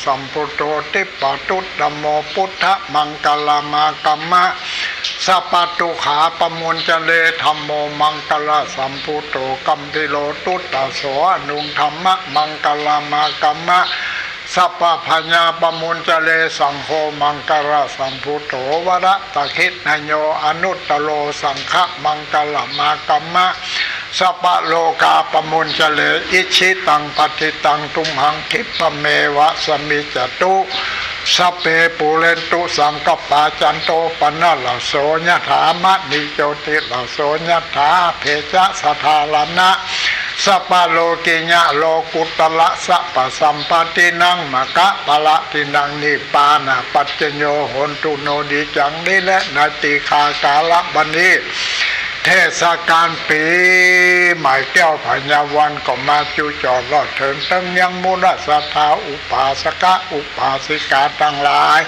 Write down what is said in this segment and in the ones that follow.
สัมพุทโธติปตุตตโมพุทธมังกลมากรรมะสัพพตุขาปมุญจเลธัมโมมังกลสัมพุทโธกัมพิโลตุตตะโสอนุงธรรมะมังกลมากรรมะสัพพพัญญาปมุญจเลสังโฆมังกรสัมพุทโธวระตะคิณโยอนุตตโลสังฆมังกลมากรรมะสัพพโลกาปมุญจเลอิชิตังปฏิตังตุมหังคิปะเมวะสมิจตุสัพเพปุเรนตุสังกปาจันโตปนะละโสยถามะนิโจติละโสยถาเพจะสทาลนะสัพพโลกิญะโลกุตละสัพพสัมปตินังมะกะปะละตินังนิปานะปัจจโยโหนตุโนดิจังนี้และนาติคากาลบันนี้เทศกาลปีใหม่แก้วพญาวันก็มาจูจอดรอดถึงตั้งยังมุรศรัทธาอุปาสกะอุปาสิกาทั้งหลาย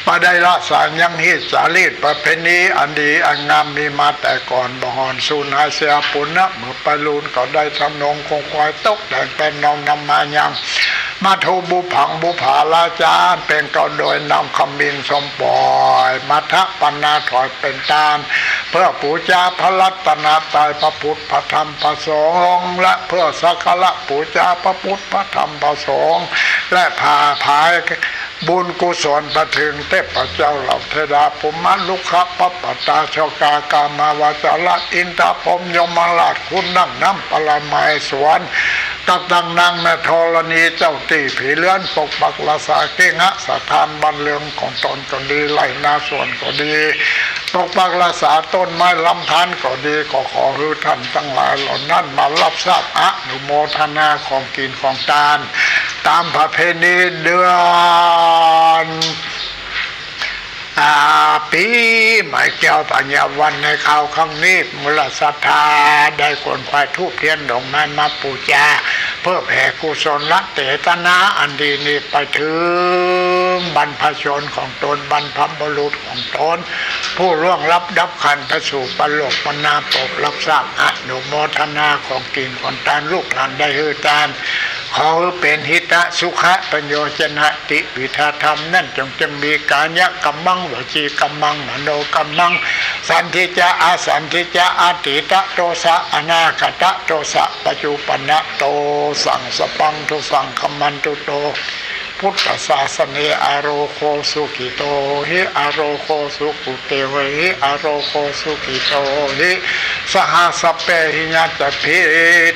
ปได้ละสารยังฮิตสาลีประเพณีอันดีอันงามมีมาแต่ก่อนบ่หอนสูนาเสียปุณณะเมื่อไปลูนก็ได้ทำนงคงควายตกแต่งเป็นนองนำมายังมาทูบุผังบุผาลาจารเป็นก็โดยนำคำบินสมปล่อยมัทะปนาถอยเป็นตาลเพื่อปูชาพระรัตนตรัยพระพุทธพระธรรมพระสงฆ์และเพื่อสักการะปูชาพระพุทธพระธรรมพระสงฆ์และพาภายบุญกุศลประถึงเทพเจ้าเหล่าเทดาภูมิลุกขปปตาโชกากามาวาจาระอินทพรหมยมราชคุณนั่งน้ำปรมัยสวนกับดังนางแม่ธรณีเจ้าตีผีเลื้อนปกปักรักษาเก่งะสถานบันเรืองของตนก็ดีไล่นาสวนก็ดีปกปักรักษาต้นไม้ลำธารก็ดีก็ขอให้ท่านทั้งหลายเหล่านั้นมารับทราบอนุโมทนาของกินของทานตามประเพณีเดือนปีใหม่แก้วปัญญาวันในข่าวครั้งนี้มูลศรัทธาได้คนควายทูบเทียนดอกไม้มาปูชาเพื่อแผ่กุศลละเตตนาอันดีนี้ไปถึงบรรพชนของตนบรรพบุรุษของตนผู้ร่วงรับดับขันไปสู่ปโลกมนาปกรับทราบอนุโมทนาของกินของทานลูกหลานได้ฮือทานขอเป็นหิตะสุขะปัญโยชนะติวิธาธรรมนั่นจงจะมีกายกัมมังวจีกัมมังมโนกัมมังสันทิจะอาสันทิจะอาติตะโตสะอนาคตะโตสะปัจจุปนะโตสังสปังทุสังคัมมันตุโตพุทธศาสนาอโรโคสุขิโตหิอโรโคสุขุเตวะหิอโรโคสุขิโตหิสหัสเปหิญาจพิ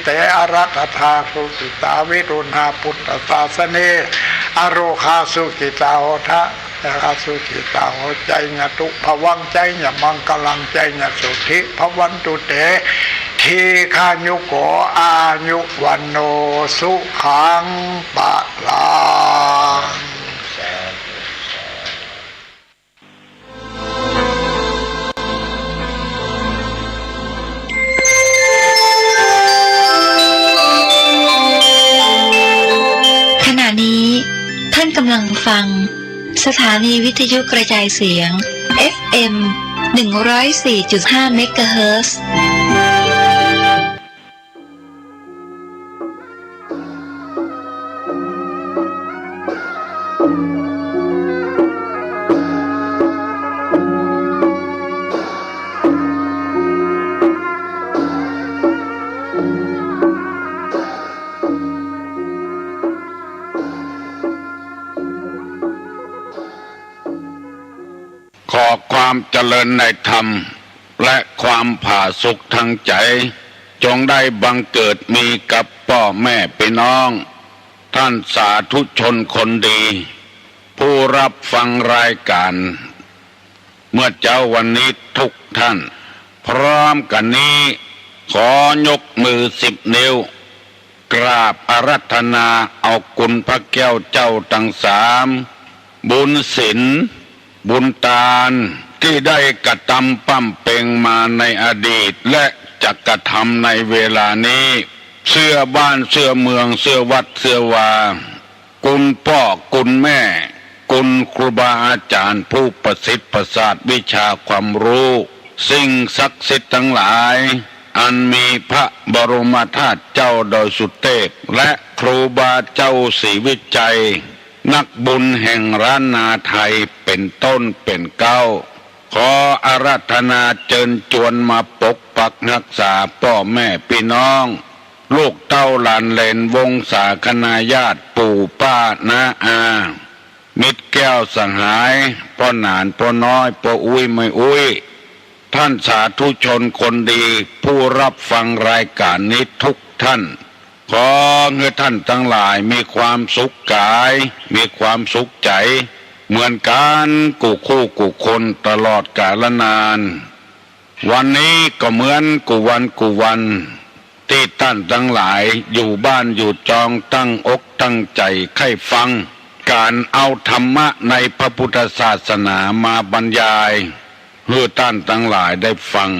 เตอรัตถาสุขิตาวิรุณาพุทธศาสนาอโรคาสุขิตาโหทะอาสุขิตาโหใจญาตุภวังใจญามังกลังใจญาสุธิภวันตุเตทีฆายุโกอายุวันโนสุขังปะลังขณะนี้ท่านกำลังฟังสถานีวิทยุกระจายเสียง FM 104.5 เมกะเฮิรตซ์ขอความเจริญในธรรมและความผาสุกทางใจจงได้บังเกิดมีกับพ่อแม่พี่น้องท่านสาธุชนคนดีผู้รับฟังรายการเมื่อเจ้าวันนี้ทุกท่านพร้อมกันนี้ขอยกมือ10 นิ้วกราบอารัธนาเอาคุณพระแก้วเจ้าทั้ง3บุญศีลบุญทานที่ได้กระทำปั้มเป่งมาในอดีตและจะกระทำในเวลานี้เสื้อบ้านเสื้อเมืองเสื้อวัดเสื้อวาคุณพ่อคุณแม่คุณครูบาอาจารย์ผู้ประสิทธิ์ประสาทวิชาความรู้สิ่งศักดิ์สิทธิ์ทั้งหลายอันมีพระบรมธาตุเจ้าดอยสุเทพและครูบาเจ้าศรีวิจัย นักบุญแห่งล้านนาไทยเป็นต้นเป็นเก้าขออาราธนาเชิญจวนมาปกปักรักษาพ่อแม่พี่น้องลูกเต้าหลานเหลนวงศาคณาญาติปู่ป้าน้าอามิตรแก้วสหายพ่อหนานพ่อน้อยพ่ออุ้ยไม่อุ้ยท่านสาธุชนคนดีผู้รับฟังรายการนี้ทุกท่านขอให้ท่านทั้งหลายมีความสุขกายมีความสุขใจเหมือนกันกูคู่กูคนตลอดกาลนานวันนี้ก็เหมือนกูวันที่ท่านทั้งหลายอยู่บ้านอยู่จองตั้งอกตั้งใจใคร่ฟังการเอาธรรมะในพระพุทธศาสนามาบรรยายเพื่อท่านทั้งหลายได้ฟัง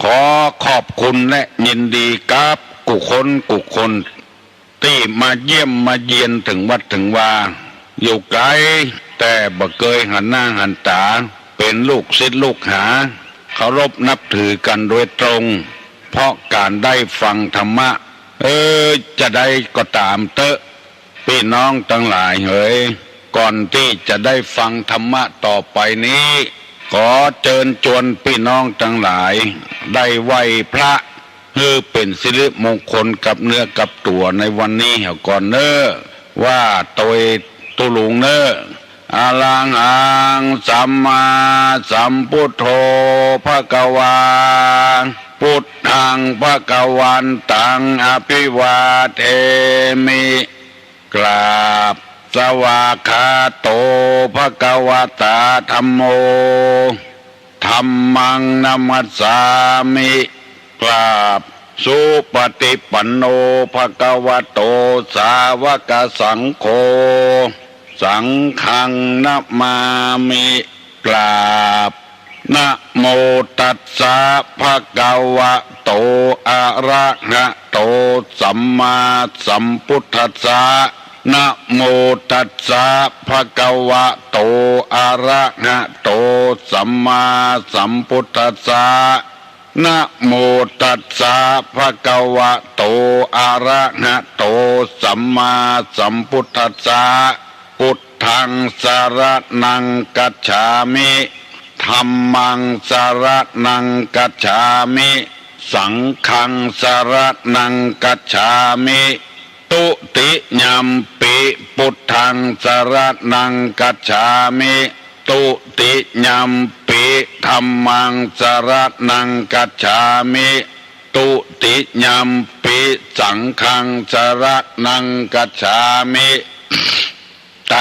ขอขอบคุณและยินดีกับกุคนที่มาเยี่ยมมาเยียนถึงวัดถึงวาอยู่ไกลแต่บ่เคยหันหน้าหันตาเป็นลูกศิษย์ลูกหาเคารพนับถือกันโดยตรงเพราะการได้ฟังธรรมะจะได้ก็ตามเตอะพี่น้องทั้งหลายเฮ้ยก่อนที่จะได้ฟังธรรมะต่อไปนี้ขอเชิญชวนพี่น้องทั้งหลายได้ไหว้พระเพื่อเป็นสิริมงคลกับเนื้อกับตัวในวันนี้เหรอก่อนเนอว่าตัวตุลุงเนออาลังอังสัมมาสัมพุทโธภควาพุทธังภควันตังอภิวาเทมิกราบสวากขาโตภควตาธัมโมธัมมังนัมมัสสามิกราบสุปฏิปันโนภควโตสาวกสังโฆสังฆังนะมามิกราบนะโมตัสสะภะคะวะโตอะระหะโตสัมมาสัมพุทธัสสะนะโมตัสสะภะคะวะโตอะระหะโตสัมมาสัมพุทธัสสะนะโมตัสสะภะคะวะโตอะระหะโตสัมมาสัมพุทธัสสะพุทธังสรณังกัจฉามิธัมมังสรณังกัจฉามิสังฆังสรณังกัจฉามิตุติยัมปิพุทธังสรณังกัจฉามิตุติยัมปิธัมมังสรณังกัจฉามิตุติยัมปิสังฆังสรณังกัจฉามิต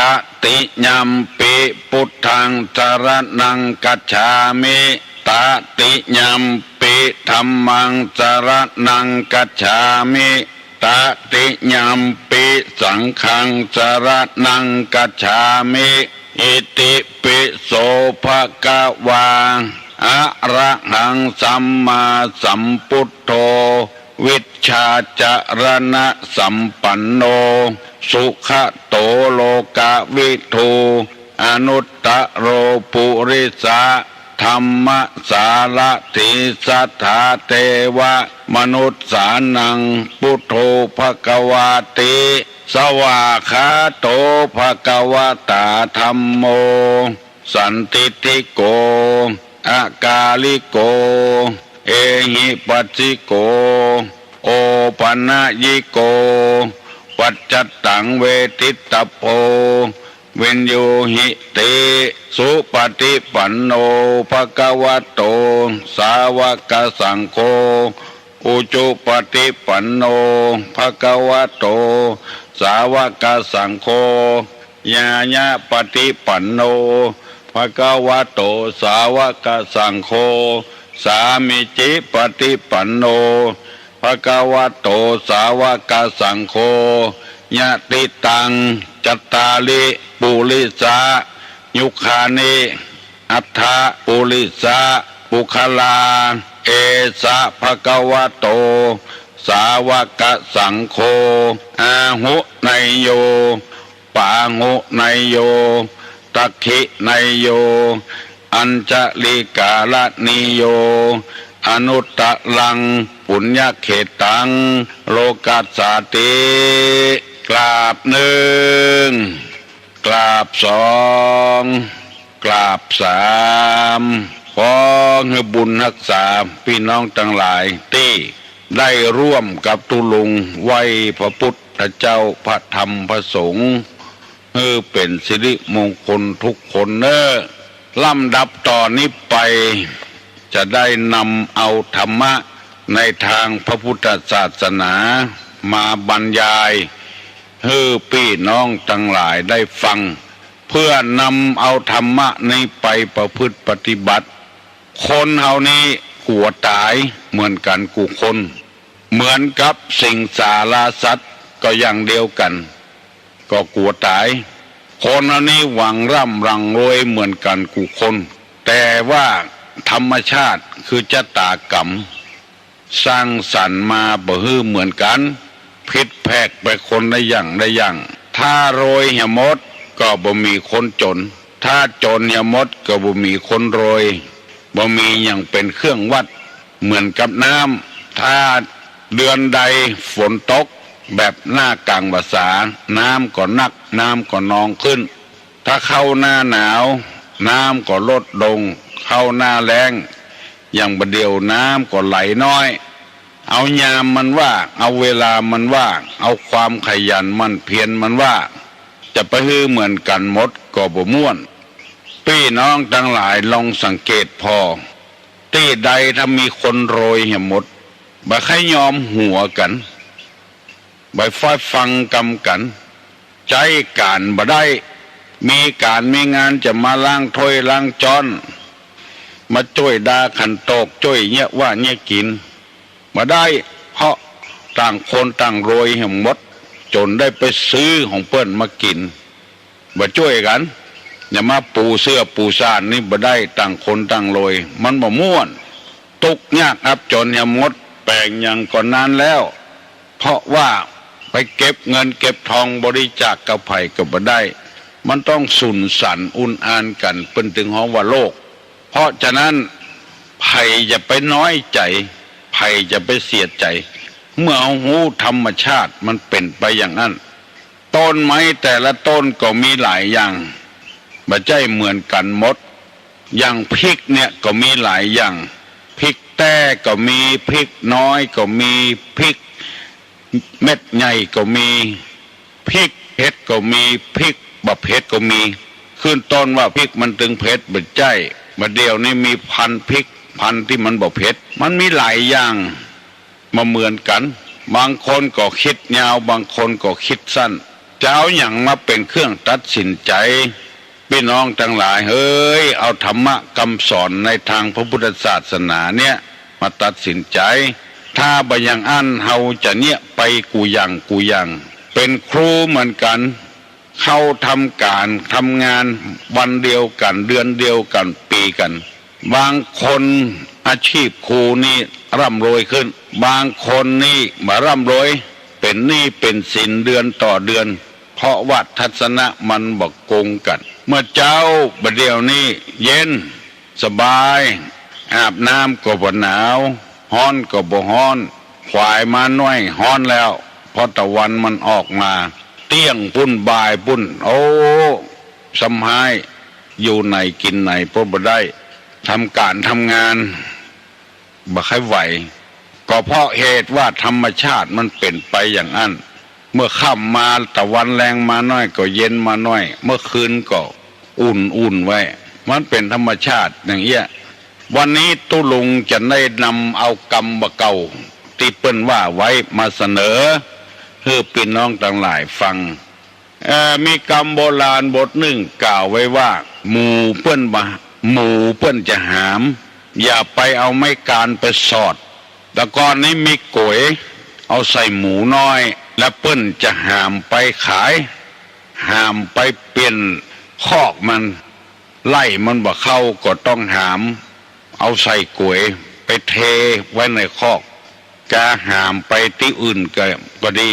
ติยัมปิพุทธังสรณังกัจฉามิตติยัมปิธัมมังสรณังกัจฉามิตติยัมปิสังฆังสรณังกัจฉามิอิติปิโสภะคะวาอะระหังสัมมาสัมพุทโธวิชชาจารณะสัมปันโนสุขโตโลกวิทูอนุตตโรปุริสะธรรมสารถิสัทธาเทวะมนุษย์สานังพุทโธภควาติสวากขาโตภควตาธัมโมสันติติโกอากาลิโกเอหิปัสสิโกโอปัญญิโกปัจจตังเวทิตโพวินโยหิติสุปฏิปันโนภควโตสาวกสังโฆอุจุปฏิปันโนภควโตสาวกสังโฆญาญาปฏิปันโนภควโตสาวกสังโฆสามิจิปฏิปันโนภควโตสาวกสังโฆญาติตังจัตตาลิปุริสายุคานิอัฏฐปุริสาปุคลาเอสะภควโตสาวกสังโฆอาหุไนโยปาหุไนโยตัคขิไนโยอัญจลิกาลนิโยอนุตตลังปุญญเขตังโลกัสสติกราบหนึ่ง กราบสองกราบสามขอให้บุญรักษาพี่น้องทั้งหลายที่ได้ร่วมกับตุลุงไหว้พระพุทธเจ้าพระธรรมพระสงฆ์เป็นสิริมงคลทุกคนลำดับต่อนนี้ไปจะได้นำเอาธรรมะในทางพระพุทธศาสนามาบรรยายให้พี่น้องทั้งหลายได้ฟังเพื่อนำเอาธรรมะนี้ไปประพฤติปฏิบัติคนเฮานี้กลัวตายเหมือนกันกูคนเหมือนกับสิ่งสาราสัตว์ก็อย่างเดียวกันก็กลัวตายคนเฮานี้หวังร่ำรังรวยเหมือนกันกูคนแต่ว่าธรรมชาติคือชะตากรรมสร้างสรรค์มาบ่ฮื้อเหมือนกันผิดแผกไปคนได้อย่างถ้ารวยเหี่ยมดก็บ่มีคนจนถ้าจนเหี่ยมดก็บ่มีคนรวยบ่มีอย่างเป็นเครื่องวัดเหมือนกับน้ำถ้าเดือนใดฝนตกแบบหน้ากลางภาษาน้ำก็นักน้ำก็นองขึ้นถ้าเข้าหน้าหนาวน้ำก็ลดลงเข้าหน้าแล้งอย่างประเดี๋ยวน้ำก็ไหลน้อยเอายามมันว่าเอาเวลามันว่าเอาความขยันมันเพียรมันว่าจะไปฮื้อเหมือนกันหมดก็บ่ม่วนพี่น้องทั้งหลายลองสังเกตพอที่ใดถ้ามีคนโรยเหี่ยหมดบ่ใครยอมหัวกันบ่ฟ้าฟังกำกันใจการบ่ได้มีการมีงานจะมาล้างถ้วยล้างจานมาช่วยดาขันโตกช่วยเนี่ยว่าเนี่ยกินมาได้เพราะต่างคนต่างโรยเหี่ยหมดจนได้ไปซื้อของเปิ้นมากินบ่ช่วยกันอย่ามาปูเสื้อปูซานนี่บ่ได้ต่างคนต่างโรยมันบ่ม่วนตุกยากครับจนเหี่ยหมดแปลงอย่างก่อนนานแล้วเพราะว่าไปเก็บเงินเก็บทองบริจาคกับไผ่ก็บ่ได้มันต้องสุนสันอุ่นอานกันเป็นถึงห้องว่าโลกเพราะฉะนั้นไผ่จะไปน้อยใจไผ่จะไปเสียใจเมื่อเอาหูธรรมชาติมันเป็นไปอย่างนั้นต้นไม้แต่ละต้นก็มีหลายอย่างบ่ใช่เหมือนกันหมดอย่างพริกเนี่ยก็มีหลายอย่างพริกแต้ก็มีพริกน้อยก็มีพริกเม็ดใหญ่ก็มีพริกเผ็ดก็มีพริกบะเผ็ดก็มีขึ้นต้นว่าพริกมันตึงเผ็ดบ่ใช่มาเดียวนี้มีพันพริกพันที่มันบ่เผ็ดมันมีหลายอย่างมาเหมือนกันบางคนก็คิดยาวบางคนก็คิดสั้นจะเอาอย่างมาเป็นเครื่องตัดสินใจพี่น้องทั้งหลายเฮ้ยเอาธรรมะคำสอนในทางพระพุทธศาสนาเนี่ยมาตัดสินใจถ้าบ่อย่างอันเฮาจะเนี่ยไปกูอย่างเป็นครูเหมือนกันเข้าทำการทำงานวันเดียวกันเดือนเดียวกันปีกันบางคนอาชีพครูนี่ร่ำรวยขึ้นบางคนนี่มาร่ำรวยเป็นหนี้เป็นสินเดือนต่อเดือนเพราะว่าทัศนะมันบอกโกงกันเมื่อเจ้าประเดี๋ยวนี้เย็นสบายอาบน้ำก็บ่หนาวฮ้อนก็บ่ฮ้อนควายมาน้อยฮ้อนแล้วเพราะตะวันมันออกมาเตี้ยงปุ้นบ่ายปุ้นโอ้สำหายอยู่ไหนกินไหนเพราะบ่ได้ทำการทำงานบ่ค่อยไหวก็เพราะเหตุว่าธรรมชาติมันเป็นไปอย่างนั้นเมื่อค่ำมาตะวันแรงมาน้อยก็เย็นมาน้อยเมื่อคืนก็อุ่นไว้มันเป็นธรรมชาติอย่างเงี้ยวันนี้ตุลุงจะได้นำเอากรรมบะเก่าที่เปิ้นว่าไว้มาเสนอเพื่อพี่น้องทั้งหลายฟังมีกรรมโบราณบทหนึ่งกล่าวไว้ว่าหมูเปิ้นจะหามอย่าไปเอาไม้การไปสอดแต่ก่อนนี้มีก๋วยเอาใส่หมูน้อยแล้วเปิ้นจะหามไปขายหามไปเปลี่ยนคอกมันไล่มันบ่เข้าก็ต้องหามเอาใส่ก๋วยไปเทไว้ในคอกจะหามไปที่อื่นก็ดี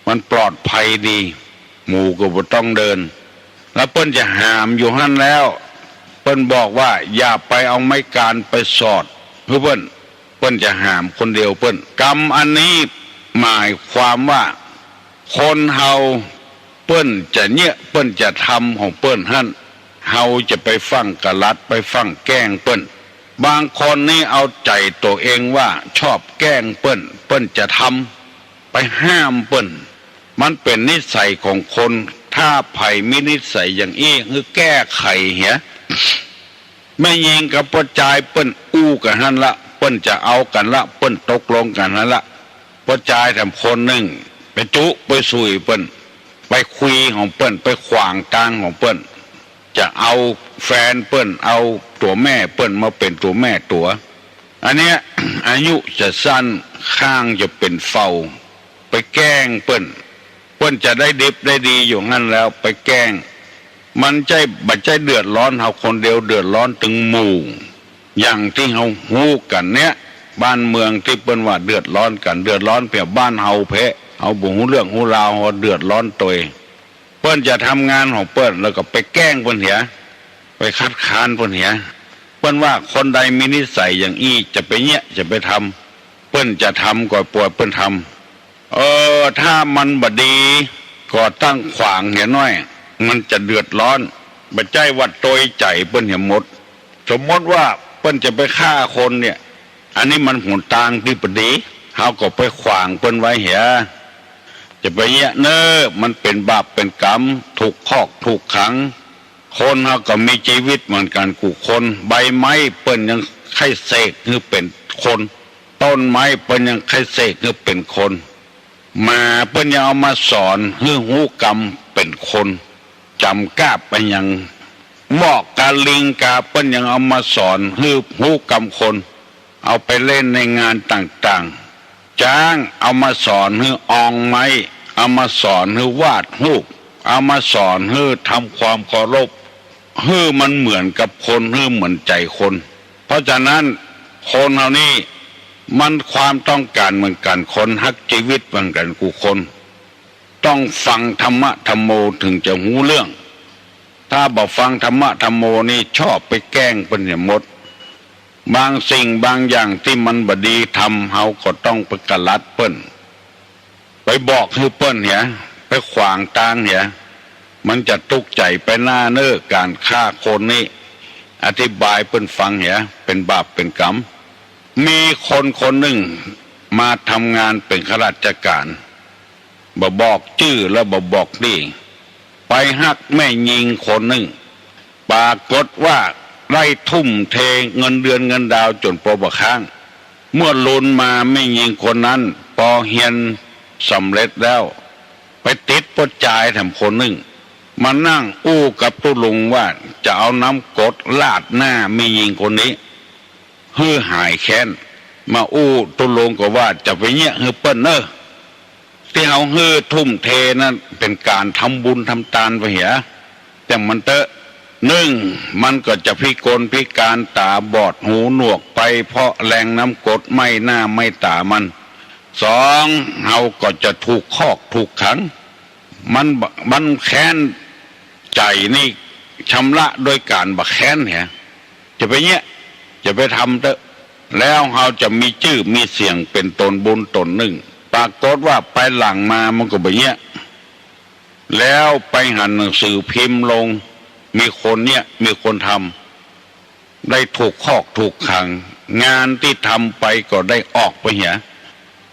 มันปลอดภัยดีหมูก็บ่ต้องเดินแล้วเปิ้นจะหามอยู่หั่นแล้วเปิ้นบอกว่าอย่าไปเอาไม้การไปสอดเพื่อเปิ้นจะหามคนเดียวเปิ้นกรรมอันนี้หมายความว่าคนเฮา ปิ้นจะเนี่ยเปิ้นจะทำของเปิ้นหั่นเฮาจะไปฟังกะลัดไปฟังแกล้งเปิ้นบางคนนี่เอาใจตัวเองว่าชอบแกล้งเปิ้นจะทำไปห้ามเปิ้นมันเป็นนิสัยของคนถ้าไผ่มีนิสัยอย่างอี้คือแก้ไขเหียไม่ยิงกับประจายเปิ้นอู้กันหั่นละเปิ้นจะเอากันละเปิ้นตกลงกันหั่นละประจายทำคนหนึ่งไปจุไปสุยเปิ้นไปคุยของเปิ้นไปขวางกลางของเปิ้นจะเอาแฟนเปิ้นเอาตัวแม่เปิ้นมาเป็นตัวแม่ตัวอันเนี้ย อายุจะสั้นข้างจะเป็นเฝ้าไปแกล้งเปิ้นจะได้ดิบได้ดีอยู่งั้นแล้วไปแกล้งมันใจบัดใจเดือดร้อนเฮาคนเดียวเดือดร้อนถึงหมู่อย่างที่เฮาฮู้กันเนี้ยบ้านเมืองที่เปิ้นว่าเดือดร้อนกันเดือดร้อนเพียบบ้านเฮาเพะเฮาบ่ฮู้เรื่องฮู้ราวเฮาเดือดร้อนตัวเปิ้นจะทำงานของเปิ้นแล้วก็ไปแกล้งเปิ้นเหียไปคัดค้านเปิ้นเหียเปิ้นว่าคนใดมีนิสัยอย่างอี้จะไปเนี้ยจะไปทำเปิ้นจะทำก็ปล่อยเปิ้นทำถ้ามันบดีก็ตั้งขวางเหียน้อยมันจะเดือดร้อนบัดใจวัดโตยใจเปิ้นเหียหมดสมมติว่าเปิ้นจะไปฆ่าคนเนี่ยอันนี้มันหุนตางที่บดีเฮาก็ไปขวางเปิ้นไว้เหียจะไปเนี้ยมันเป็นบาปเป็นกรรมถูกคอกถูกขังคนเฮาก็มีชีวิตเหมือนกันกูคนใบไม้เปิ้นยังไข่เสกคือเป็นคนต้นไม้เปิ้นยังไข่เสกคือเป็นคนมาเปิ้นยังเอามาสอนให้หูกรรมเป็นคนจำกล้าไปยังหมอกกาลิงกาเปิ้นยังเอามาสอนให้หูกรรมคนเอาไปเล่นในงานต่างๆจ้างเอามาสอนให้อองไม้เอามาสอนให้วาดรูปเอามาสอนให้ทำความเคารพให้มันเหมือนกับคนให้เหมือนใจคนเพราะฉะนั้นคนเหล่านี้มันความต้องการเหมือนกันคนฮักชีวิตเหมือนกันกูคนต้องฟังธรรมะธรรมโมถึงจะหูเรื่องถ้าบ่ฟังธรรมะธรรมโมนี่ชอบไปแกล้งเปิ้นหมดบางสิ่งบางอย่างที่มันบดีทำเฮาก็ต้องไปกะลัดเปิ้นไปบอกให้เปิ้นเหียไปขวางทางเหียมันจะตุกใจไปหน้าการฆ่าคนนี่อธิบายเปิ้นฟังเหียเป็นบาปเป็นกรรมมีคนหนึ่งมาทำงานเป็นข้าราชการบ่บอกชื่อแล้วบ่บอกดีไปฮักแม่ยิงคนหนึ่งปรากฏว่าไล่ทุ่มเทเงินเดือนเงินดาวจนปบค้างเมื่อลุนมาไม่ยิงคนนั้นพอเฮียนสำเร็จแล้วไปติดปดจ่ายแถมคนหนึ่งมานั่งอู้กับตุลุงว่าจะเอาน้ำกรดลาดหน้าไม่ยิงคนนี้เฮือหายแค้นมาอู้ตุลุงก็ว่าจะไปเนี้ยเฮือเปิ้นที่เอาเฮือทุ่มเทนั้นเป็นการทำบุญทำทานไปเหียแต่มันมันก็จะพิกลพิการตาบอดหูหนวกไปเพราะแรงน้ำกรดไม่หน้าไม่ตามันเฮาก็จะถูกคอกถูกขังมันแค้นใจนี่ชำระโดยการบักแค้นเหียจะไปเนี้ยจะไปทำแล้วเฮาจะมีชื่อมีเสียงเป็นตนบุญตนหนึ่งปรากฏว่าไปหลังมามันก็แบบเนี้ยแล้วไปหันหนังสือพิมพ์ลงมีคนทำได้ถูกคอกถูกขังงานที่ทำไปก็ได้ออกไปเหีย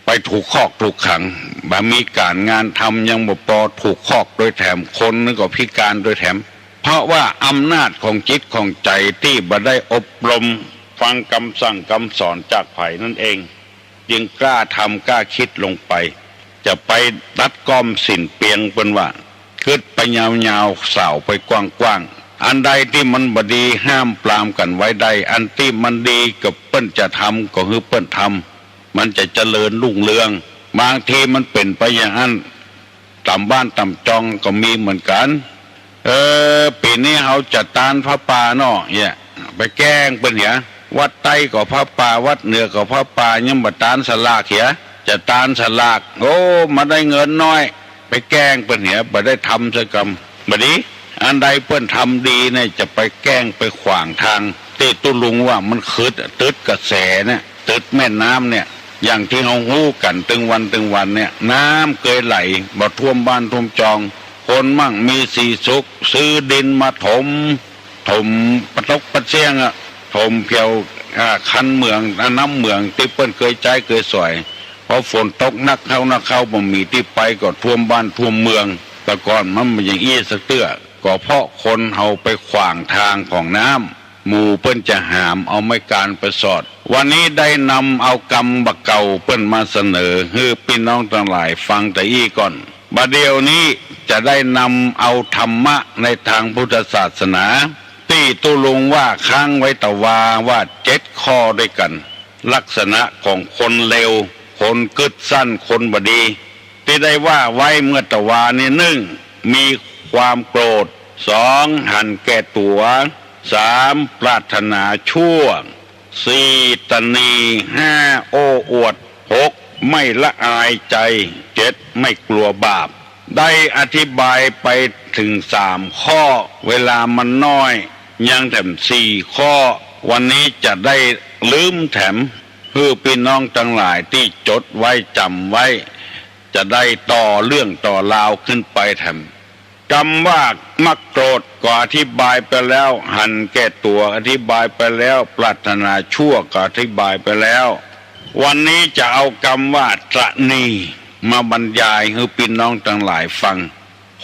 ไปถูกคอกถูกขังบ่มีการงานทำยังบ่พอถูกคอกโดยแถมคนนึงก็พิการโดยแถมเพราะว่าอำนาจของจิตของใจที่บ่ได้อบรมฟังคำสั่งคำสอนจากไผ่นั่นเองยังกล้าทำกล้าคิดลงไปจะไปตัดก้อมสินเปียงเป็นว่าคิดไปยาวๆสาวไปกว้างๆอันใดที่มันบดีห้ามปรามกันไว้ใดอันที่มันดีกับเปิ้นจะทำก็คือเปิ้นทำมันจะเจริญรุ่งเรืองบางทีมันเป็นไปอย่างนั้นตามบ้านตามจองก็มีเหมือนกันปีนี้เขาจะตานพระป่าเนาะเนี่ยไปแกล้งเปิ้นเหียวัดใต้ก็พระป่าวัดเหนือก็พระป่ายังบ่ตานสลากเหียจะตานสลากโอ้มาได้เงินน้อยไปแกล้งเปิ้นเหียบ่ได้ทำสักกรรมบัดนี้อันใดเปิ้นทำดีเนี่ยจะไปแกล้งไปขวางทางเตตุลุงว่ามันตึดกระแสเนี่ยตึดแม่น้ำเนี่ยอย่างที่เฮาฮู้กันตึงวันเนี่ยน้ำเคยไหลบ่ท่วมบ้านท่วมจองค คนมั่งมีสีสุขซื้อดินมาถมปะตกปะเสียงถมเพียวคันเมืองน้ำเมืองที่เปิ้นเคยใจเคยสวยพอฝนตกนักเข้าบ่มีที่ไปก็ท่วมบ้านท่วมเมืองแต่ก่อนมันอย่างอี้สักเตื้อก็เพราะคนเฮาไปขวางทางของน้ำหมู่เปิ้นจะหามเอาไม่การไปสอดวันนี้ได้นำเอากรรมบักเก่าเปิ้นมาเสนอให้พี่น้องทั้งหลายฟังแต่อี้ก่อนบัดเดียวนี้จะได้นำเอาธรรมะในทางพุทธศาสนาที่ตุลุงว่าค้างไว้ตะวาว่า7 ข้อด้วยกันลักษณะของคนเลวคนกึดสั้นคนบดีที่ได้ว่าไว้เมื่อตะวานี่1มีความโกรธ2หันแก่ตัว3ปรารถนาชั่ว4ตนี5โอ้อวด6ไม่ละอายใจ7ไม่กลัวบาปได้อธิบายไปถึง3 ข้อเวลามันน้อยยังแถม4 ข้อวันนี้จะได้ลืมแถมเพื่อพี่น้องทั้งหลายที่จดไว้จำไว้จะได้ต่อเรื่องต่อราวขึ้นไปแถมคำว่ามักโกรธก็อธิบายไปแล้วหันแก่ตัวอธิบายไปแล้วปรารถนาชั่วก็อธิบายไปแล้ววันนี้จะเอาคำว่าตระหนี่มาบรรยายให้พี่น้องทั้งหลายฟัง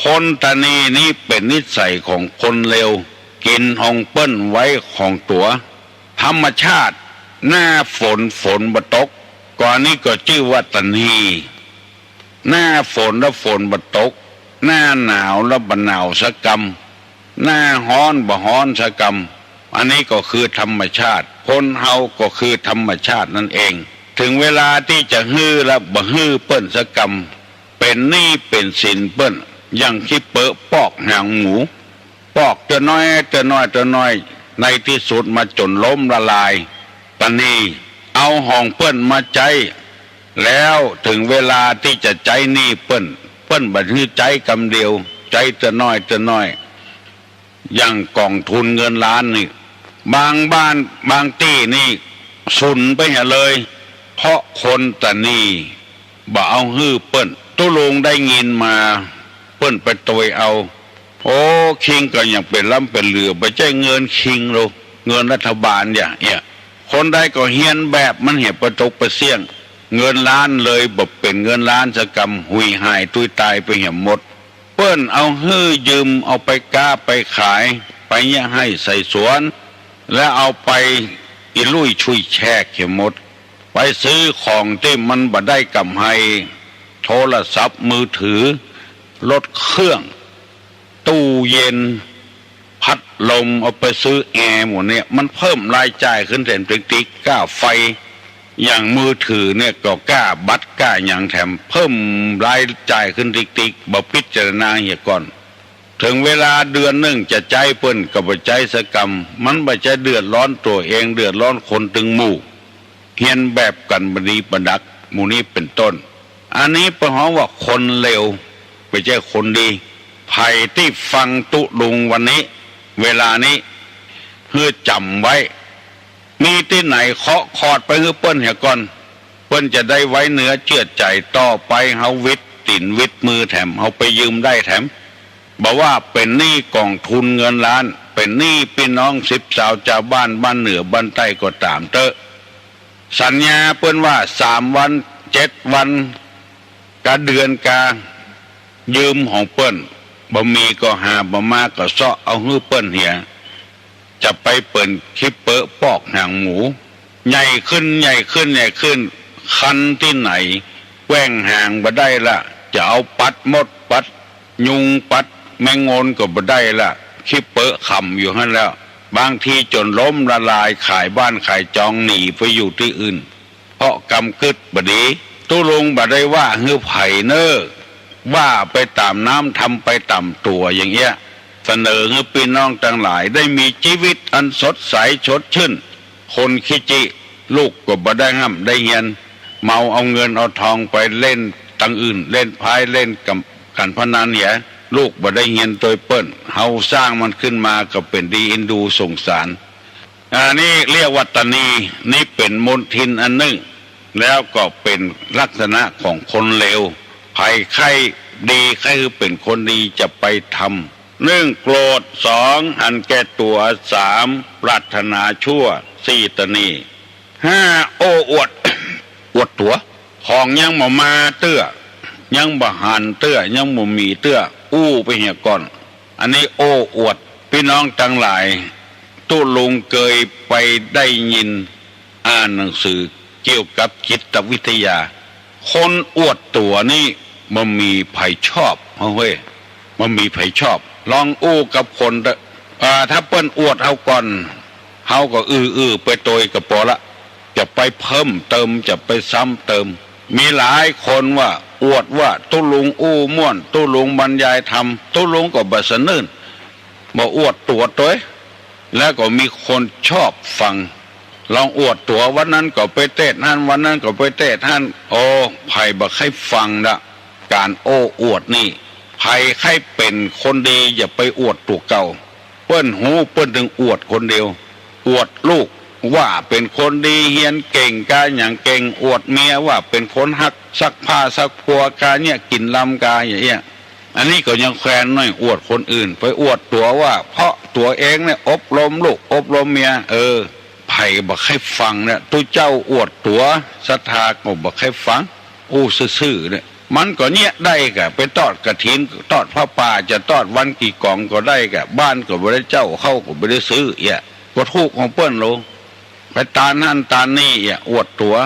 คนตระหนี่นี้เป็นนิสัยของคนเลวกินหองเปิ้นไว้ของตัวธรรมชาติหน้าฝนบ่ตกก่อนนี้ก็ชื่อว่าตระหนี่หน้าฝนแล้วฝนบ่ตกหน้าหนาวแล้วบ่หนาวสักกำหน้าฮ้อนบ่ฮ้อนสักกำอันนี้ก็คือธรรมชาติคนเฮาก็คือธรรมชาตินั่นเองถึงเวลาที่จะฮื้อแล้วบ่ฮื้อเปิ้นสักกำเป็นหนี้เป็นสินเปิ้นยังคิเปอะปอกหางหมูปอกจะน้อยในที่สุดมาจนล้มละลายตอนนี้เอาห้องเปิ้นมาใจแล้วถึงเวลาที่จะใจหนี้เปิ้นบัดนี้ใจกำเดียวใจจะน้อยอย่างกองทุนเงินล้านนี่บางบ้านบางที่นี่สุนไปหาเลยเพราะคนตะนี่บ่เอาฮื้อเปิ้นตุลงได้ยินมาเปิ้นไปตวยเอาโอ้คิงก็ยังเป็นล้ำเป็นเหลือบ่ใช่เงินคิงโลเงินรัฐบาลเนี่ยคนใดก็เฮียนแบบมันเหี่ยประตกประเสี่ยงเงินล้านเลยบ่เป็นเงินล้านสกรรมหุยหายตุยตายไปเหี่ยหมดเปิ้นเอาฮื้อยืมเอาไปก้าไปขายไปเนี่ยให้ใส่สวนแล้วเอาไปอิลุยชุยแชกเหี่ยหมดไปซื้อของที่มันบ่ได้กำไรโทรศัพท์มือถือรถเครื่องตู้เย็นพัดลมเอาไปซื้อแอร์หมดเนี่ยมันเพิ่มรายจ่ายขึ้นแทนติ๊กค่าไฟอย่างมือถือเนี่ยก็กล้าบัตรกล้าอย่างแถมเพิ่มรายจ่ายขึ้นติ๊กบ่พิจารณาเหี่ยก่อนถึงเวลาเดือนหนึ่งจะใจเปิ้นกับบ่ใจสกรรมมันบ่ใจเดือดร้อนตัวเองเดือดร้อนคนตึงหมู่เฮียนแบบกันบดีประดักหมู่นี้เป็นต้นอันนี้เป็นเพราะว่าคนเลวไม่ใช่คนดีภัยที่ฟังตุลุงวันนี้เวลานี้เพื่อจำไว้มีที่ไหนเคาะคอดไปเพื่อเปิ้นเหี่ยก่อนเปิ้นจะได้ไว้เนื้อเชื่อใจต่อไปเฮาวิทย์ติ่นวิทย์มือแถมเฮาไปยืมได้แถมบอกว่าเป็นหนี้กองทุนเงินล้านเป็นหนี้พี่น้อง10 สาวชาวบ้านเหนือบ้านใต้ก็ตามเตอะสัญญาเปิ้นว่า3 วัน7 วันกะเดือนกายืมของเปิ้นบ่มีก็หาบ่มาก็เซาะเอาฮื้อเปิ้นเหี่ยจะไปเปิ้นคิปเปอะปอกหางหมูใหญ่ขึ้นคันที่ไหนแกว้งหางบ่ได้ละจะเอาปัดมดปัดยุงปัดแมงงนก็บ่ได้ละคิปเปอะขำอยู่หั่นแล้วบางทีจนล้มละลายขายบ้านขายจองหนีไปอยู่ที่อื่นเพราะกำกึดบ่ดีตุลงบ่ได้ว่าฮื้อไผเน้อว่าไปตามน้ำทำไปตามตัวอย่างเงี้ยเสนอให้พี่น้องทั้งหลายได้มีชีวิตอันสดใสสดชื่นคนขี้จิลูกก็บ่ได้ห้ำได้เฮียนเมาเอาเงินเอาทองไปเล่นตั้งอื่นเล่นพายเล่นกับการพนันเหี่ยลูกบ่ได้เฮียนโดยเปิ้นเฮาสร้างมันขึ้นมาก็เป็นดีเอ็นดูสงสารอันนี้เรียกว่าตนีนี่เป็นมลทินอันหนึ่งแล้วก็เป็นลักษณะของคนเลวภัยไข้ ดีใครคือเป็นคนดีจะไปทำ1โกรธ2หันแก่ตัว3ปรารถนาชั่ว4ตนี5โอ้อวด อวดตัวของยังบ่มาเตื้อยังบ่หันเตื้อยังบ่มีเตื้ออู้ไปเหียก่อนอันนี้โอ้อวดพี่น้องทั้งหลายตู้ลุงเคยไปได้ยินอ่านหนังสือเกี่ยวกับจิตวิทยาคนอวดตัวนี่มันมีภัยชอบเฮ้ยมันมีภัยชอบลองอู้กับคนถ้าเปิ้นอวดเฮาก่อนเฮาก็ไปโตยกับปอละจะไปเพิ่มเติมจะไปซ้ำเติมมีหลายคนว่าอวดว่าตู้ลุงอู้ม่วนตู้ลุงบรรยายธรรมตู้ลุงก็บ่สนื่นบ่อวดตัวตัวแล้วก็มีคนชอบฟังลองอวดตัววันนั้นก็ไปเตะนั่นวันนั้นก็ไปเตะท่านโอ้ไผ่บ่ให้ฟังนะการโอ้อวดนี่ไผ่ให้เป็นคนดีอย่าไปอวดตัวเก่าเปิ้นหูเปิ้นถึงอวดคนเดียวอวดลูกว่าเป็นคนดีเฮียนเก่งกาอย่างเก่งอวดเมียว่าเป็นคนฮักซักผ้าซักพัวกาเนี่ยกินลำกาอย่างเงี้ยอันนี้ก็ยังแคลนน้อยอวดคนอื่นไปอวดตัวว่าเพราะตัวเองเนี่ยอบรมลูกอบรมเมียไผ่บอกให้ฟังเนี่ยตู้เจ้าอวดตัวศรัทธาก็บอกให้ฟังอู้ซื่อเนี่ยมันก็เนี่ยได้กะไปทอดกฐินทอดพระป่าจะทอดวันกี่กล่องก็ได้กะบ้านก็บ่ได้เจ้าเข้าก็บ่ได้ซื้อก็ทุกของเปิ้นโลไปตานนั่นตานนี่อวดตัว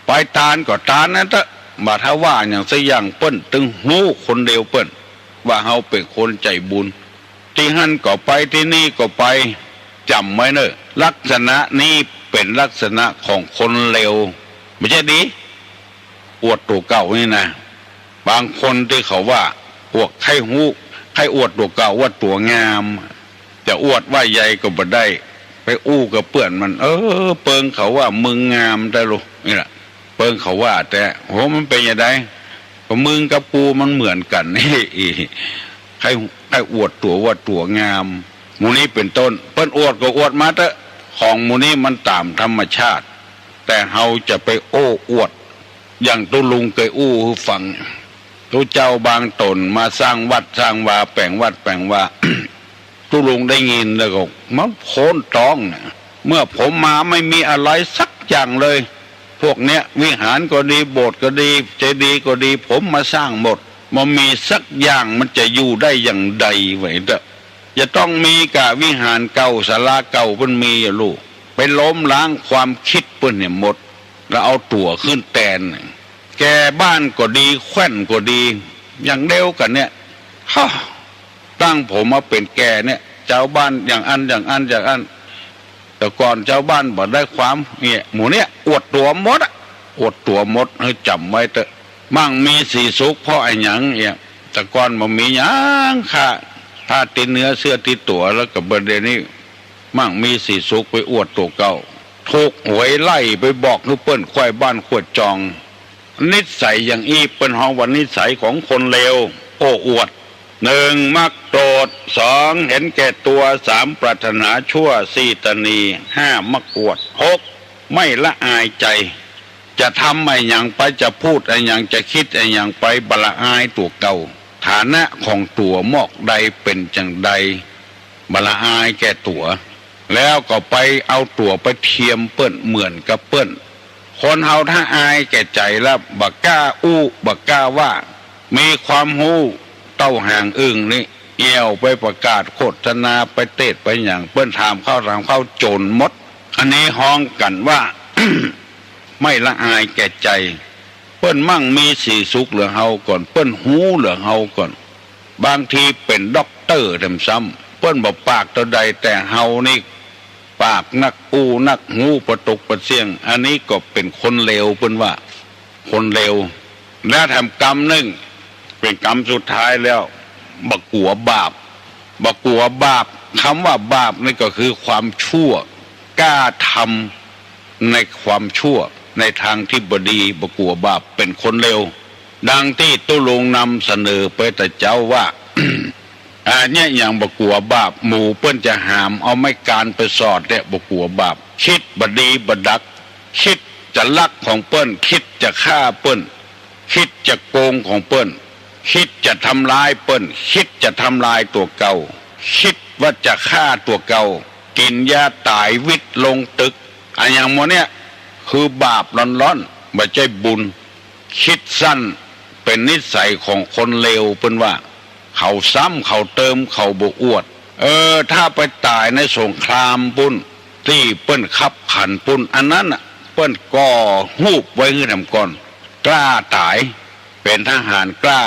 ไปตานก็ตานนั่นเถอะมาถ้าว่าอย่างสักอย่างเปิ้นตึงหูคนเดียวเปิ้นว่าเฮาเป็นคนใจบุญที่หั่นก็ไปที่นี่ก็ไปจำไว้เนอะลักษณะนี้เป็นลักษณะของคนเลวไม่ใช่ดีอวดตัวเก่านี่นะบางคนที่เขาว่าพวกใครหูใครอวดตัวเก่าว่าตัวงามจะอวดว่าใหญ่ก็บ่ได้ไปอู้กับเปื่อนมันเปิงเขาว่ามึงงามแต่ลูกนี่แหละเปิงเขาว่าแต่โหมันเป็นยังไงก็มึงกับกูมันเหมือนกันนี่ใครอวดตัวว่าตัวงามหมู่นี้เป็นต้นเปิ้นอวดก็อวดมาเถอะของหมู่นี้มันตามธรรมชาติแต่เฮาจะไปโอ้อวดอย่างตุลุงเคยอู้ให้ฟังตุเจ้าบางตนมาสร้างวัดสร้างวาแปลงวัดแปลงวา ตุลุงได้ยินแล้วก็มันโค่นต้องเนี่ยเมื่อผมมาไม่มีอะไรสักอย่างเลยพวกเนี้ยวิหารก็ดีโบสถ์ก็ดีเจดีย์ก็ดีผมมาสร้างหมดมันมีสักอย่างมันจะอยู่ได้อย่างใดไว้เด้อจะต้องมีกะวิหารเก่าศาลาเก่าเพิ่นมีอย่าลูกไปล้มล้างความคิดเพิ่นเนี่ยหมดแล้วเอาตัวขึ้นแตนแกบ้านก็ดีแขว่นก็ดีอย่างเดียวกันเนี่ยตั้งผมมาเป็นแกเนี่ยเจ้าบ้านอย่างอันแต่ก่อนเจ้าบ้านบ่ได้ความเนี่ยหมู่เนี่ยอวดตัวมดอวดตัวมดให้จำไว้เถอะมั่งมีสีสุขเพราะไอ้หยังเนี่ยแต่ก่อนมันมีหยังค่ะถ้าติดเนื้อเสื้อติดตัวแล้วกับประเด็นนี้มั่งมีสีสุขไปอวดตัวเก่าถูกหวยไล่ไปบอกให้เปิ้นควายบ้านขวดจองนิสัยอย่างอี้เปิ้นห้องวันนิสัยของคนเลวโอ้อวด1มักโกรธ2เห็นแก่ตัว3ปรารถนาชั่ว4ตนี5มักอวด6ไม่ละอายใจจะทำอะไรอย่างไปจะพูดอะไรอย่างจะคิดอะไรอย่างไปบละอายตัวเก่าฐานะของตัวมอกใดเป็นจังใดบละอายแก่ตัวแล้วก็ไปเอาตัวไปเทียมเปิ้นเหมือนกับเปิ้นคนเฮาถ้าอายแก่ใจแล้วบักกล้าอู้บักกล้าว่ามีความหู้เต้าห่างอึ่งนี่เอี่ยวไปประกาศโฆษณาไปเตะไปอย่างเปิ้นถามเข้าโจรมดอันนี้ห้องกันว่า ไม่ละอายแก่ใจเปิ้นมั่งมีสีสุขเหลือเฮาก่อนเปิ้นหูเหลือเฮาก่อนบางทีเป็นด็อกเตอร์ซ้ำเปิ้นบอกปากตัวใดแต่เฮานี่ปากนักอูนักหูประตกประเสียงอันนี้ก็เป็นคนเลวเปิ้นว่าคนเลวและทำกรรมหนึ่งเป็นกรรมสุดท้ายแล้วบักกัวบาปบักกัวบาปคำว่าบาปนี่ก็คือความชั่วกล้าทำในความชั่วในทางที่บดีบักกัวบาปเป็นคนเลวดังที่ตุลงนำเสนอไปแต่เจ้าว่า เนี่ยอย่างบักกัวบาปหมู่เปิ้นจะหามเอาไม่การไปสอดเนี่ยบักกัวบาปคิดบดีบดักคิดจะลักของเปิ้นคิดจะฆ่าเปิ้นคิดจะโกงของเปิ้น คิดจะทำลายเปิ้นคิดจะทำลายตัวเก่าคิดว่าจะฆ่าตัวเก่ากินยาตายวิตลงตึกอันอย่างโมเนี่ยคือบาปร้อนๆไม่ใช่บุญคิดสั้นเป็นนิสัยของคนเลวเปิ้นว่าเขาซ้ำเขาเติมเขาบอวดถ้าไปตายในสงครามปุ้นที่เปิ้นขับขันปุ้นอันนั้นน่ะเปิ้นก่อหูบไว้ให้ทำก่อนกล้าตายเป็นทหารกล้า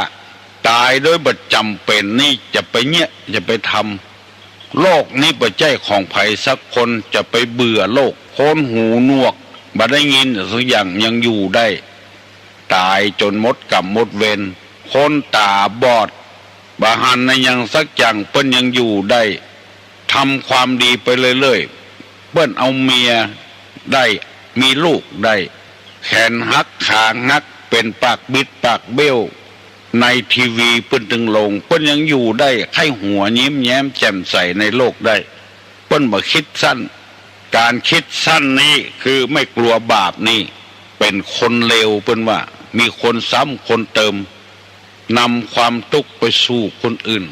ตายโดยบัดจำเป็นนี่จะไปเนี่ยจะไปทำโลกนี้ปัจจัยของไผสักคนจะไปเบื่อโลกโคนหูหนวกบ่ได้ยินสักอย่างยังอยู่ได้ตายจนหมดกรรมหมดเวรคนตาบอดบาหันในยังสักอย่างเปิ้นยังอยู่ได้ทำความดีไปเรื่อยๆเปิ้นเอาเมียได้มีลูกได้แขนหักขาหักเป็นปากบิดปากเบี้ยวในทีวีเปิ้นตึงลงเปิ้นยังอยู่ได้ไข้หัวยิ้มแย้มแจ่มใสในโลกได้เปิ้นบ่คิดสั้นการคิดสั้นนี้คือไม่กลัวบาปนี่เป็นคนเลวเปิ้นว่ามีคนซ้ำคนเติมนำความทุกข์ไปสู่คนอื่น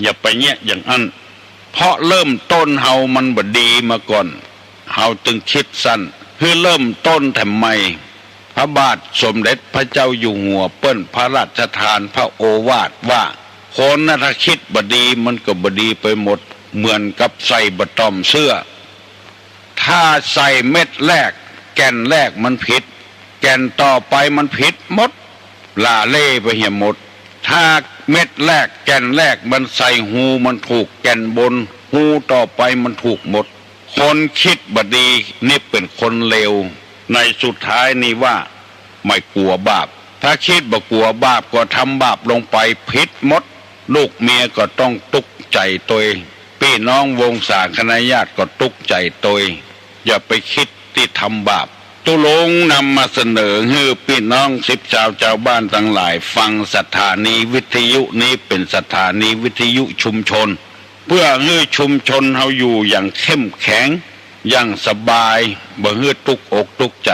อย่าไปแยะอย่างนั้นเพราะเริ่มต้นเฮามันบ่ดีมาก่อนเฮาจึงคิดสั้นคือเริ่มต้นทำไมพระบาทสมเด็จพระเจ้าอยู่หัวเปิ้นพระราชทานพระโอวาทว่าคนน่ะถ้าคิดบ่ดีมันก็บ่ดีไปหมดเหมือนกับใส่บะตอมเสื้อถ้าใส่เม็ดแรกแก่นแรกมันผิดแก่นต่อไปมันผิดหมดลาเล่ไปเหี่ยหมดถ้าเม็ดแรกแก่นแรกมันใส่หูมันถูกแก่นบนหูต่อไปมันถูกหมดคนคิดบ่ดีนี่เป็นคนเลวในสุดท้ายนี่ว่าไม่กลัวบาปถ้าคิดบ่กลัวบาปก็ทำบาปลงไปผิดหมดลูกเมียก็ต้องตุกใจตัวพี่น้องวงศาคณะญาติก็ตุกใจตัวอย่าไปคิดที่ทำบาปตุลงนำมาเสนอให้พี่น้องชาวบ้านทั้งหลายฟังสถานีวิทยุนี้เป็นสถานีวิทยุชุมชนเพื่อให้ชุมชนเฮาอยู่อย่างเข้มแข็งอย่างสบายบ่ให้ทุกอกทุกใจ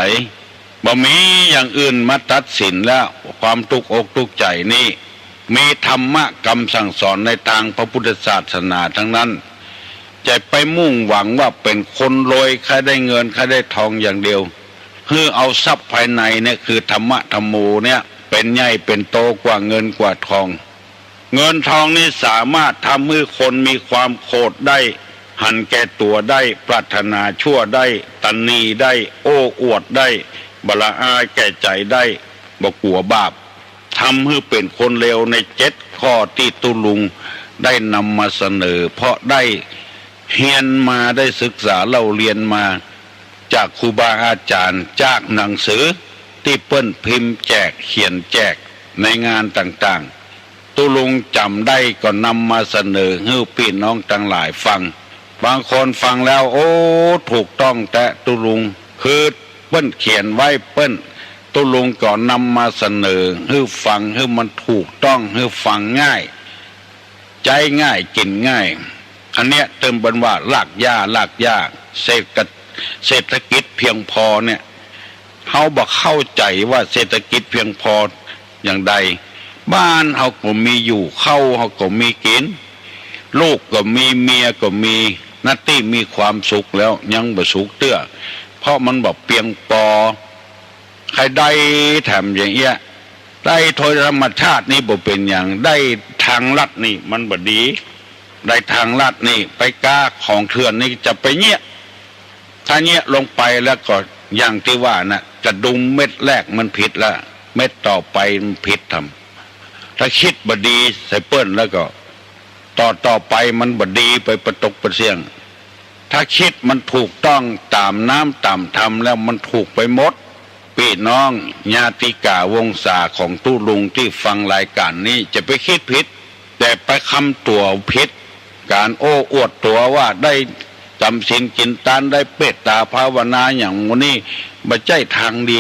บ่มีอย่างอื่นมาตัดสินแล้วความทุกอกทุกใจนี่มีธรรมะคำสั่งสอนในทางพระพุทธศาสนาทั้งนั้นจะไปมุ่งหวังว่าเป็นคนรวยใครได้เงินใครได้ทองอย่างเดียวคือเอาทรัพย์ภายในเนี่ยคือธรรมะธรรมโมเนี่ยเป็นใหญ่เป็นโตกว่าเงินกว่าทองเงินทองนี่สามารถทำให้คนมีความโกรธได้หันแก่ตัวได้ปรารถนาชั่วได้ตัณณีได้โอ้อวดได้บละอายแก่ใจได้บ่กลัวบาปทำให้เป็นคนเลวใน7ข้อที่ตุลุงได้นำมาเสนอเพราะได้เรียนมาได้ศึกษาเล่าเรียนมาจากครูบาอาจารย์จากหนังสือที่เปิ้นพิมพ์แจกเขียนแจกในงานต่างๆตุลุงจำได้ก็นำมาเสนอให้พี่น้องทั้งหลายฟังบางคนฟังแล้วโอ้ถูกต้องแต่ตุลุงคือเปิ้นเขียนไว้เปิ้นตุลุงก็นำมาเสนอให้ฟังให้มันถูกต้องให้ฟังง่ายใจง่ายกินง่ายอันเนี้ยเติมบันว่าลากหญ้าเศรษฐกิจเพียงพอเนี่ยเขาบอกเข้าใจว่าเศรษฐกิจเพียงพออย่างใดบ้านเขาก็มีอยู่เข้าเขาก็มีกินลูกก็มีเมียก็มีนัตตี้มีความสุขแล้วยังบ่สุขเตื้อเพราะมันบอกเพียงพอใครได้แถมอย่างเงี้ยได้โดยธรรมชาตินี่บ่เป็นอย่างได้ทางลัดนี่มันบ่ดีได้ทางลัดนี่ไปก้าของเถื่อนนี่จะไปเงี้ยถ้าเงี้ยลงไปแล้วก็อย่างที่ว่านะจะดุมเม็ดแรกมันผิดละเม็ดต่อไปมันผิดทำถ้าคิดบดีใส่เปิ้ลแล้วก็ต่อไปมันบดีไปประตกประเสียงถ้าคิดมันถูกต้องตามน้ำตามธรรมแล้วมันถูกไปหมดพี่น้องญาติกาวงศาของตู้ลุงที่ฟังรายการนี้จะไปคิดผิดแต่ไปคำตัวผิดการโอ้อวดตัวว่าได้จำศีลกินทานได้เปตตาภาวนาอย่างนี้บ่ใช่ทางดี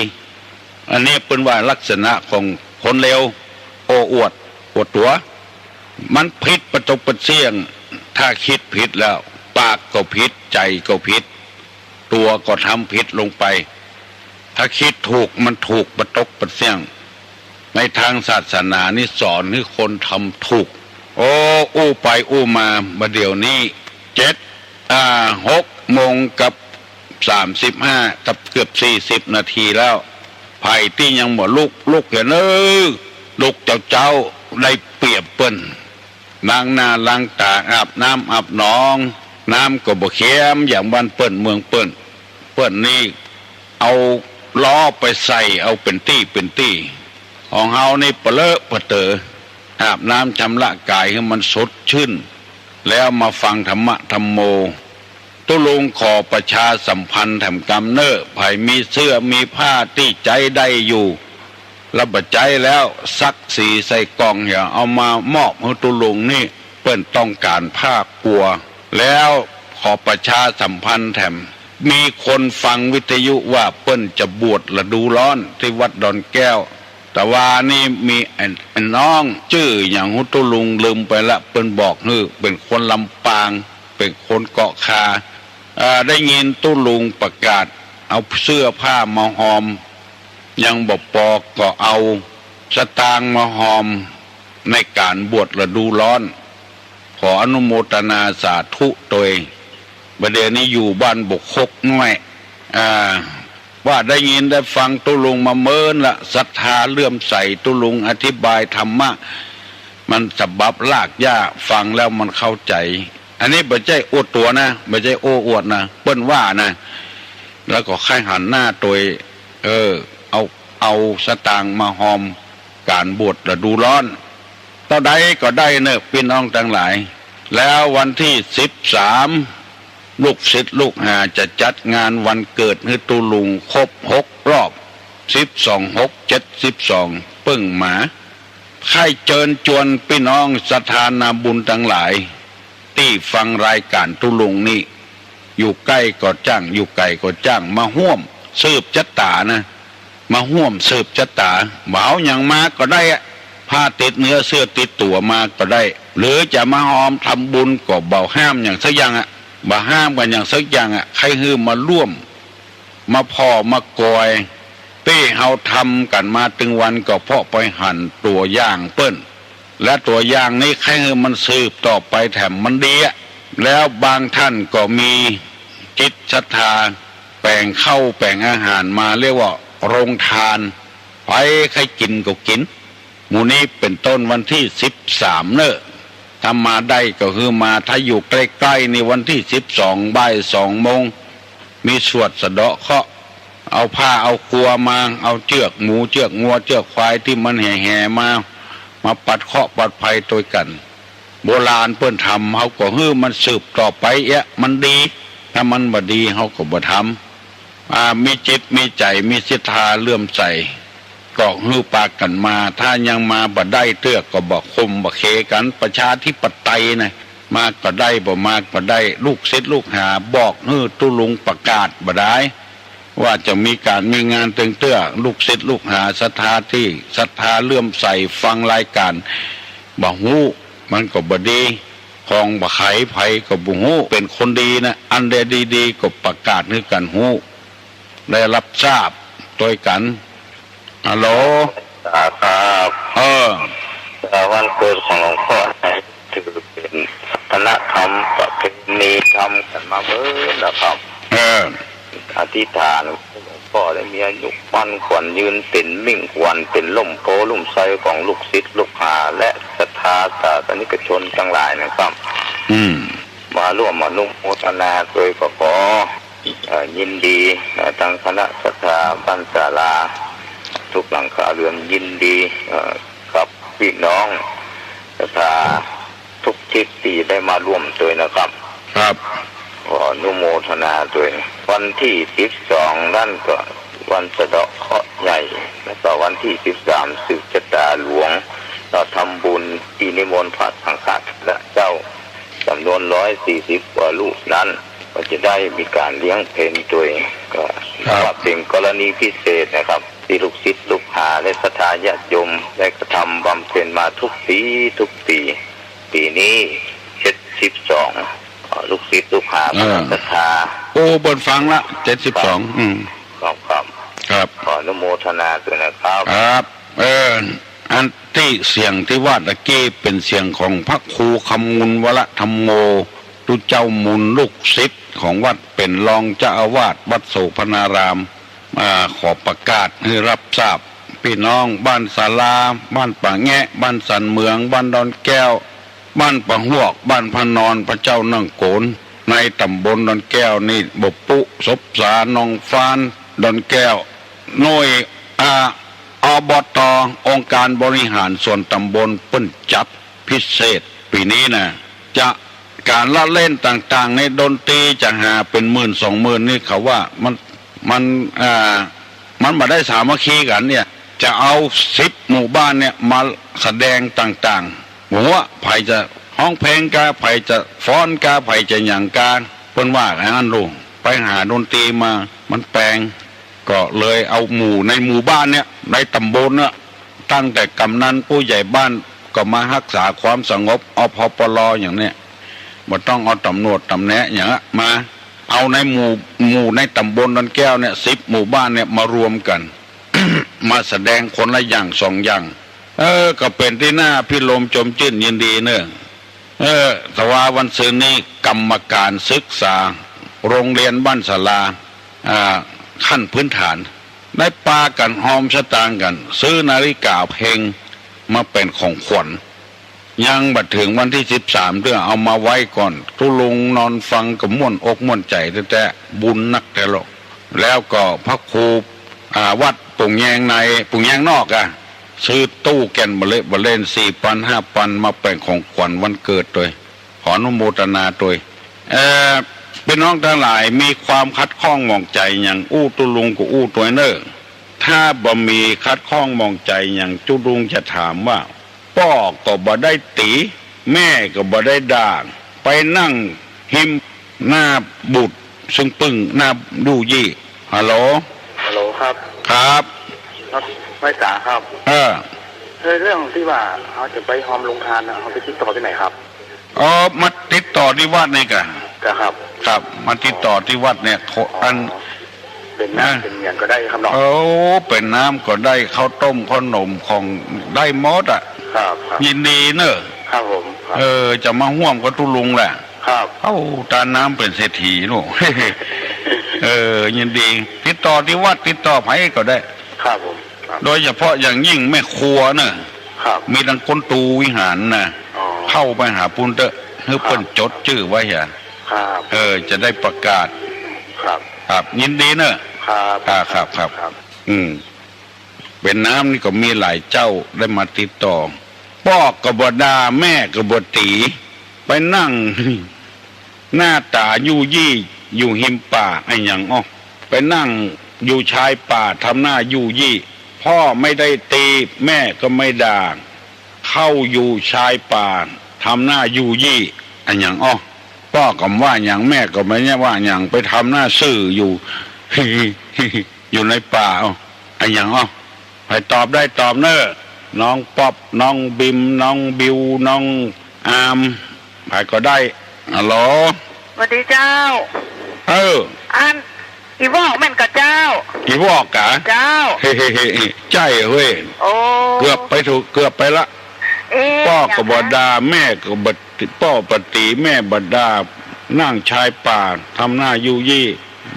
อันนี้เป็นว่าลักษณะของคนเลวโอ้อวดตัวมันผิดประตกประเสียงถ้าคิดผิดแล้วปากก็ผิดใจก็ผิดตัวก็ทำผิดลงไปถ้าคิดถูกมันถูกประตกประเสียง ในทางศาสนานี่สอนให้คนทำถูกโอ้อู้ไปอู้มาบัดเดี๋ยวนี้6 โมงกับ35กับเกือบ40 นาทีแล้วไผ่ที่ยังบ่ลุกเห็นลูกเจ้าได้เปรียบเปิ้นล้างหน้าล้างตาอาบน้ำอาบหนองน้ำก็บ่เค็มอย่างบ้านเปิ้นเมืองเปิ้นนี่เอาล้อไปใส่เอาเป็นตี้ของเฮานี่เปเลอะเปเตออาบน้ำชำระกายให้มันสดชื่นแล้วมาฟังธรรมะธรรมโมตุลุงขอประชาสัมพันธ์แถมกำเนิดไผ่มีเสื้อมีผ้าที่ใจได้อยู่รับบัดใจแล้วซักสีใส่กล่องอย่าเอามามอบให้ตุลุงนี่เปิ้นต้องการผ้าปัวแล้วขอประชาสัมพันธ์แถมมีคนฟังวิทยุว่าเปิ้นจะบวชฤดูร้อนที่วัดดอนแก้วแต่ว่านี่มีไอ้น้องชื่ออย่างหุตุลุงลืมไปละเปิ้นบอกเป็นคนลำปางเป็นคนเกาะคาได้ยินตุลุงประกาศเอาเสื้อผ้ามาหอมยังบอกปอกก็เอาสตางค์มาหอมในการบวชฤดูร้อนขออนุโมทนาสาธุตัวเองประเดี๋ยวนี้อยู่บ้านบกคกน้อยว่าได้ยินได้ฟังตุลุงมาเมินละศรัทธาเลื่อมใสตุลุงอธิบายธรรมะมันสบับลากหญ้าฟังแล้วมันเข้าใจอันนี้ไม่ใช่อวดตัวนะไม่ใช่โอ้อวดนะเปิ้นว่านะแล้วก็ค่ายหันหน้าตัวเอาสตางค์มาหอมการบวชฤดูร้อนต่อใดก็ได้เนอะพี่น้องทั้งหลายแล้ววันที่13ลูกศิษย์ลูกหาจะจัดงานวันเกิดให้ตุลุงครบ6 รอบ12/6/72ปึ้งหมาให้เชิญชวนพี่น้องศรัทธานาบุญทั้งหลายที่ฟังรายการตุลุงนี่อยู่ใกล้ก็จ้างอยู่ไกลก็จ้างมาห่วมสืบชะตานะมาห่วมสืบชะตาบ่าวอย่างมาก็ได้ผ้าติดเนื้อเสื้อติดตัวมาก็ได้หรือจะมาหอมทำบุญก็เบาห้ามอย่างสักอย่างบ่ห้ามกันอย่างสักอย่างใครฮือมาร่วมมาพ่อมากอยเป้เฮาทำกันมาถึงวันก็เพาะไปหั่นตัวอย่างเปิ้นและตัวอย่างนี้ใครฮือมันสืบต่อไปแถมมันดีแล้วบางท่านก็มีจิตศรัทธาแบ่งเข้าแบ่งอาหารมาเรียกว่าโรงทานไปใครกินก็กินหมู่นี้เป็นต้นวันที่13เนอะถ้ามาได้ก็คือมาถ้าอยู่ใกล้ๆในวันที่12 บ่าย 2 โมงมีสวดสะเดาะเคราะห์เอาผ้าเอาครัวมาเอาเชือกหมูเชือกงัวเชือกควายที่มันแห่มาปัดเคราะห์ปัดภัยตัวกันโบราณเปิ้นทำเขาก็ฮื้อมันสืบต่อไปมันดีถ้ามันบ่ดีเขาก็บ่ทำมีจิตมีใจมีศรัทธาเลื่อมใสก็ฮื้อปากกันมาถ้ายังมาบ่ได้เตื้อก็บ่คมบ่เคกันประชาธิปไตยนะมาก็ได้บ่มาก็ได้ลูกศิษย์ลูกหาบอกฮื้อตุลุงประกาศบ่ได้ว่าจะมีการมีงานตึงเตื้อลูกศิษย์ลูกหาศรัทธาที่ศรัทธาเลื่อมใสฟังรายการบ่ฮู้มันก็บ่ดีของบ่ไขไผก็บ่ฮู้เป็นคนดีนะอันใดดีๆก็ประกาศให้กันฮู้ได้รับทราบโดยกันฮัลโหลครับวันเกิดของหลวงพ่อถือเป็นวัฒนธรรมประเพณีทำกันมาเมื่อนะครับอธิษฐานหลวงพ่อได้มีอายุมั่นขวัญยืนเป็นมิ่งขวัญเป็นล่มโพล่มไทรของลูกศิษย์ลูกหาและศรัทธาสาธนิกชนทั้งหลายนะครับมาร่วมอนุโมทนาโดยขอยินดีทางคณะศรัทธาบ้านศาลาทุกหลังคาเรือนยินดีกับพี่น้องศรัทธาทุกทิศที่ได้มาร่วมด้วยนะครับครับขออนุโมทนาด้วยวันที่12นั่นก็วันสะเดาะเคราะห์ใหญ่และก็วันที่13สืบชะตาหลวงเราทำบุญที่นิมนต์พระสังฆะและเจ้าจำนวน140 กว่ารูปนั้นก็จะได้มีการเลี้ยงเพลด้วยก็เป็นกรณีพิเศษนะครับที่ลูกศิษย์ลูกหาและศรัทธาญาติโยมได้กระทำบำเพ็ญมาทุกปีปีนี้72ลูกศิษย์ลูกหาศรัทธาโอ้บนฟังละ72ครับขออนุโมทนาด้วยนะครับครับ อันที่เสียงที่ว่าตะกี้เป็นเสียงของพระครูคำมุนวรธรรมโมตุเจ้ามุนลูกศิษย์ของวัดเป็นรองเจ้าอาวาสวัดโสพนารามขอประกาศให้รับทราบพี่น้องบ้านศาลาบ้านป่าแงะบ้านสันเมืองบ้านดอนแก้วบ้านป่าหวกบ้านพนอนพระเจ้านั่งโกนในตำบลดอนแก้วนี่บปุศพสานองฟานดอนแก้วหน่วยอบต.องค์การบริหารส่วนตำบลเปิ้นจับพิเศษปีนี้นะจะการละเล่นต่างๆในดนตรีจะหาเป็น10,000-20,000นี่เขาว่ามันมาได้สามัคคีกันเนี่ยจะเอา10 หมู่บ้านเนี่ยมาแสดงต่างๆหัวไผจะห้องเพลงกาไผจะฟ้อนกาไผจะหยังกาเพิ่นว่าอย่างนั้นลูกไปหาดนตรีมามันแปลงก็เลยเอาในหมู่บ้านเนี่ยในตำบลเนี่ยตั้งแต่กำนันผู้ใหญ่บ้านก็มารักษาความสงบอพปลอย่างเนี้ยบ่ต้องเอาตำรวจตำแหน่งอย่างมาเอาในหมู่ในตำบลดอนแก้วเนี่ย10 หมู่บ้านเนี่ยมารวมกัน มาแสดงคนละอย่าง2 อย่างก็เป็นที่น่าพิโลมชมชื่นยินดีเนอะแต่ว่าวันศุกร์นี้กรรมการศึกษาโรงเรียนบ้านศาลาขั้นพื้นฐานได้ปากันหอมสตางค์กันซื้อนาฬิกาเพลงมาเป็นของขวัญยังบัดถึงวันที่13เรื่องเอามาไว้ก่อนทุลุงนอนฟังกับม่วนอกม่วนใจแต่บุญนักแต่หรอกแล้วก็พระครูวัดปุ่งแยงในปุ่งแยงนอกซื้อตู้แก่นมาเล่น4,000-5,000มาเป็นของขวัญวันเกิดด้วยขออนุโมทนาด้วยเป็นน้องทั้งหลายมีความคัดข้องมองใจอย่างอู้ตุลุงกับอู้ตัวเนอร์ถ้าบ่มีคัดข้องมองใจอย่างจุลุงจะถามว่าพ่อก็บ่ได้ตีแม่ก็บ่ได้ด่างไปนั่งหิมหน้าบุตรซึ่งปึ้งหน้าดูยี่ฮัลโหลครับครับไม่จ๋าครับเรื่องที่ว่าเขาจะไปหอมลงทานเขาไปติดต่อที่ไหนครับมาติดต่อที่วัดนี่กันครับมาติดต่อที่วัดเนี่ยเป็นน้ำเป็นเงินก็ได้ครับน้องเป็นน้ำก็ได้ข้าวต้มขนมของได้หมดครับยินดีเนอะครับผมจะมาห่วมกับตุลุงแหละครับตาน้ำเป็นเศรษฐีลูกยินดีติดต่อที่วัดติดต่อไผก็ได้ครับผมโดยเฉพาะอย่างยิ่งแม่ครัวเนอะมีทั้งคนตูวิหารนะเข้าไปหาปุ้นเตอะเพื่อเปิ้นจดชื่อไว้เหรอจะได้ประกาศครับยินดีเนอะครับเป็นน้ำนี่ก็มีหลายเจ้าได้มาติดต่อพ่อกบดาแม่กบตีไปนั่งหน้าตายู่ยี่อยู่หิมป่าไอ้อย่างไปนั่งอยู่ชายป่าทำหน้ายู่ยี่พ่อไม่ได้ตีแม่ก็ไม่ด่าเข้าอยู่ชายป่าทำหน้ายู่ยี่ไอ้อย่างพ่อก็ว่าอย่างแม่ก็ไม่เนี่ยว่าอย่างไปทำหน้าซื่ออยู่ อยู่ในป่าไอ้อย่างไปตอบได้ตอบเนอะน้องป๊อบน้องบิมน้องบิวน้องอามไปก็ได้ฮัลโหลสวัสดีเจ้าอันอีวอกแม่นกับเจ้าอีวอกกะเจ้าใจเฮ้ยเกือบไปละพ่อก็บดาแม่ก็บดพ่อปฏิแม่บดานั่งชายป่าทำหน้ายู่ยี่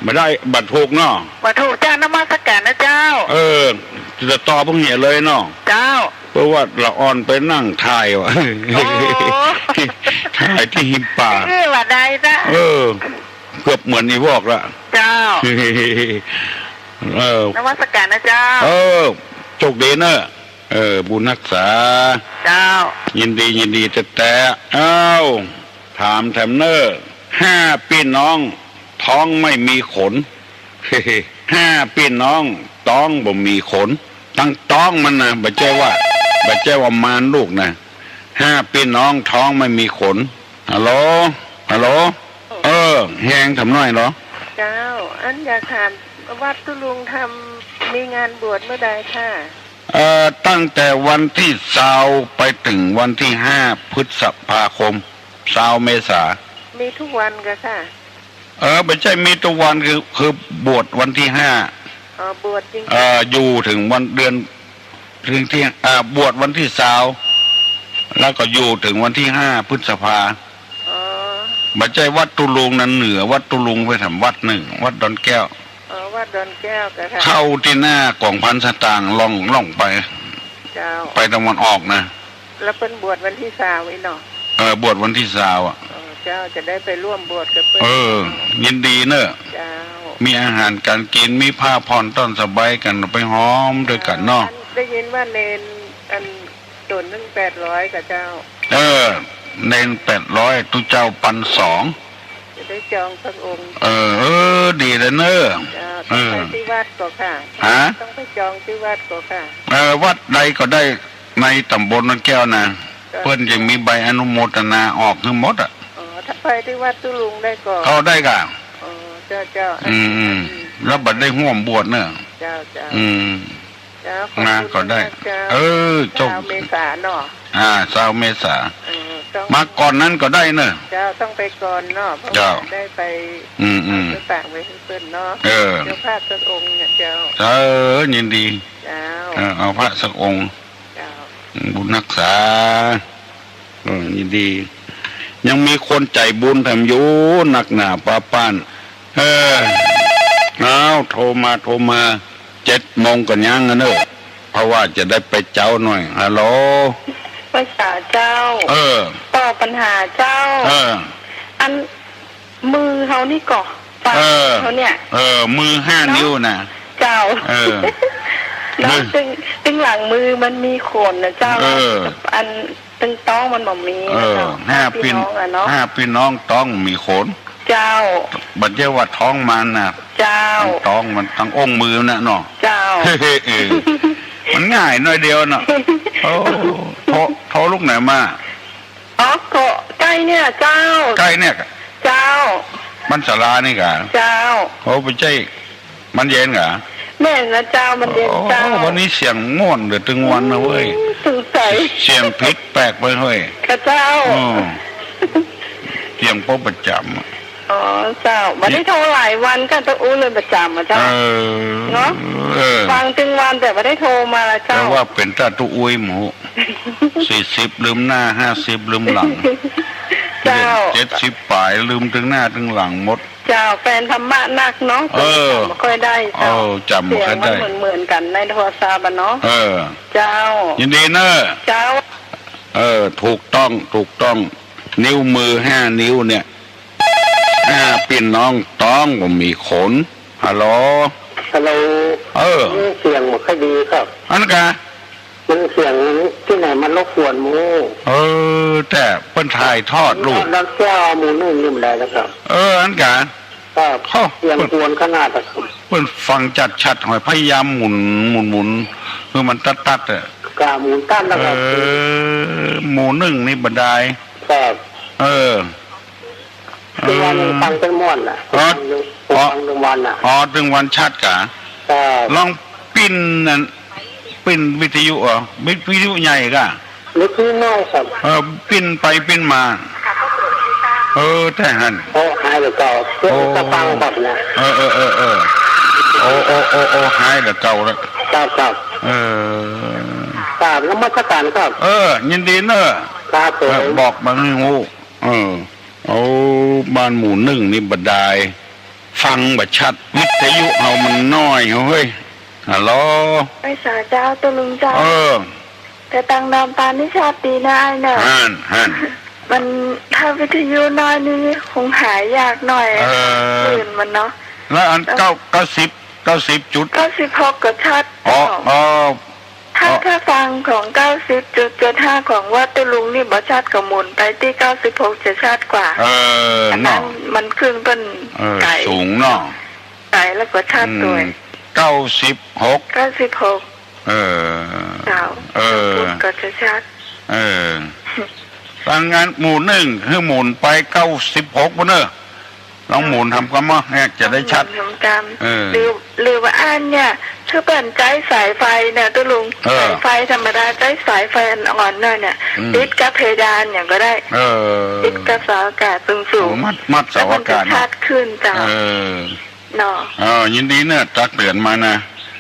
ไม่ได้บัดถูกเนาะบัดถูกเจ้านมัสการนะเจ้าจะตอบพวกเหี้ยเลยเนาะเจ้าเพราะว่าละอ่อนไปนั่งถ่ายวะถ่ายที่หิมป่าว่าได้นะเกือบเหมือนอีวอกละเจ้านมัสการนะเจ้าโชคดีเนอะบุญรักษาเจ้ายินดีแต่ถามแถมเนอร์5 พี่น้องท้องไม่มีขน5 พี่น้องท้องบ่มีขนตั้งท้องมันนะบ่ใช่ว่ามารลูกนะ5 พี่น้องท้องไม่มีขนฮัลโหลแหงทำหน่อยเหรอเจ้าอันอยากถามวัดตุลุงทำมีงานบวชเมื่อใดค่ะตั้งแต่วันที่20ไปถึงวันที่5 พฤษภาคม20 เมษามีทุกวันก็ค่ะไม่ใช่มีทุกวันคือบวชวันที่5บวชจริงอยู่ถึงวันเดือน ถึงที่บวชวันที่20แล้วก็อยู่ถึงวันที่5 พฤษภา อ๋อ บัจจัยวัดตุลุงนั้นเหนือวัดตุลุงไปทำวัดหนึ่งวัดดอนแก้ว อ๋อวัดดอนแก้วกะค่ะ เข้าที่หน้ากล่องพันสตางค์ล่องไป เจ้า ไปตะวันออกนะ แล้วเป็นบวชวันที่3อีเนาะ บวชวันที่20อ๋อเจ้าจะได้ไปร่วมบวชกับเพิ่น ยินดีเนอะ เจ้า มีอาหารการกินมีผ้าผ่อนต้อนสบายกันไปหอมด้วยกันเนาะ ได้ยินว่าเนนอันโดนนึง800กับเจ้า เนน800ตุเจ้า1,200 จะได้จองสักองค์ ดีเลยเนอะ เจ้าต้องไปที่วัดก็ค่ะ ฮะ ต้องไปจองที่วัดก็ค่ะ วัดใดก็ได้ในตำบลนั่นแก้วนะเพื่อนจะมีใบอนุโมทนาออกทั้งหมดอ่ะ อ๋อถ้าไปที่วัดตุลุงได้ก่อน เขาได้กะ อ๋อเจ้าเจ้า แล้วบัดได้ห่วมบวชเนอะ เจ้าเจ้า เจ้าขอบ มา คุณ ก็ได้ มากเจ้า จบ ชาวเมษาเนาะ 20 เมษา ต้อง มาก่อนนั้นก็ได้เนอะ เจ้าต้องไปก่อนเนาะเพราะ เจ้า ว่าได้ไป ไปต่างไปเพิ่นเนาะเจ้าภาพสักองค์เนี่ยเจ้า ยินดี เจ้า เอาพระสักองค์ เจ้า บุญรักษายินดี ยังมีคนใจบุญทำอยู่หนักหนาป้าป้านโทรมา7 โมงกันยังกันเนอะเพราะว่าจะได้ไปเจ้าหน่อยฮัลโหล ภาษาเจ้าตอบปัญหาเจ้าอันมือเขานี่ก่อปากเขาเนี่ยมือ5 นิ้วนะเจ้าแล้วตึงหลังมือมันมีขนนะเจ้าอันตึงต้องมันบ่มี5 พี่น้องต้องมีขนเจ้าบัดเจ้าว่าท้องมันน่ะเจ้าท้องมันทั้งองค์มือน่ะเนาะเจ้ามันง่ายหน่อยเดียวเนาะโทรลูกไหนมาเกาะใกล้เนี่ยเจ้าใกล้เนี่ยเจ้ามันสลานี่กะเจ้าไปใจมันเย็นกะแม่นะเจ้ามันเย็นเจ้าวันนี้เสียงง่วนเดือดตึงวันนะเว้ยสงสัยเสียงพิษแปลกไปเฮ้ยกระเจ้าเสียงพบประจำเจ้าไม่ได้โทรหลายวันกันตัวอู้เลยประจำเจ้าเนาะฟังตึงวันแต่ไม่ได้โทรมาละเจ้าแต่ว่าเป็นตาตุอุ้ยหมู40ลืมหน้า50ลืมหลังเจ้า70ปลายลืมถึงหน้าถึงหลังหมดเจ้าแฟนธรรมะนักเนาะไม่ค่อยได้เจ้าจำไม่ค่อยได้เสียงมันเหมือนกันในโทรศัพท์เนาะเจ้ายินดีเนอะเจ้าถูกต้องนิ้วมือ5 นิ้วเนี่ยพี่น้องต้องผมมีขนฮัลโหลเสียงมันค่อยดีครับอันกะมันเสียงที่ไหนมันรบกวนมูแต่เปิ้นถ่ายทอดลูกแล้วแก้วมูนึ่งนี่มันได้แล้วครับอันกะเสียงกวนขนาดเปิ้นฟังจัดชัดหอยพยายามหมุนเพื่อมันตัดกาหมุนตั้นแล้วครับหมูนึ่งนี่บันไดครับตึงวันฟังตึงม่วนฟังตึงวันตึงวันชัดกะลองปิ้นนั่นปิ้นวิทยุวิทยุใหญ่กะวิทยุน้อยครับปิ้นไปปิ้นมาแต่หันหายแล้วเก่าจะฟังแบบนะหายแล้วเก่าแล้วครับแล้วมาตรการครับยินดีเนอะบอกมาให้งูบ้านหมู่1นี่บัดดายฟังบัดชัดวิทยุเอามันน้อยเฮ้ยฮัลโหลภาษาเจ้าตุลุงเจ้าแต่ตังดำตานี่ชาตีนายเนอะมันถ้าวิทยุน้อยนี่คงหายยากหน่อยตื่นมันเนาะแล้วอัน90 จุด96ก็ชัดถ้าฟังของ90.75ของวัดตุลุงนี่บ่ชัดก็หมุนไปที่96จะชัดกว่าอันนั้นมันขึ้นเป็นไก่สูงเนาะไก่แล้วก็ชัดด้วย96เจ้าก็จะชัดฟังงานหมู่1คือหมุนไป96บ่เนอะลองหมุนทำกันมั้ยจะได้ชัดหรือว่าอันเนี่ยคือเปิ่นใจสายไฟเนี่ยตุลุงสายไฟธรรมดาใจสายไฟอ่อนๆหน่อยเนี่ยติดกับเพดานอย่างก็ได้ติดกับเสาอากาศสูงๆมัดเสาอากาศชัดขึ้นจ้าเนาะยินดีเนี่ยตักเตือนมานะ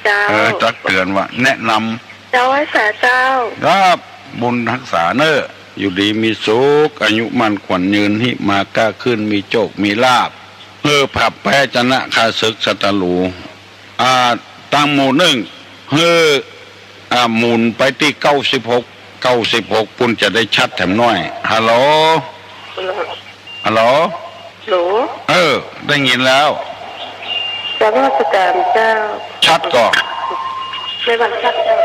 จ้าตักเตือนว่าแนะนำ จ้าไว้สาเจ้าครับบุญรักษาเนออยู่ดีมีสุขอายุมันขวัญยืนหิมากล้าขึ้นมีโจกมีลาบผับแพ้ชนะคาศึกสัตลูตั้งหมู่หนึ่งหมุนไปที่96ปุ่นจะได้ชัดแถมน้อยฮัลโหลฮัลโหลหนูได้ยินแล้วจะว่าประการเจ้าชัดก่อนในวันชัดเจ้า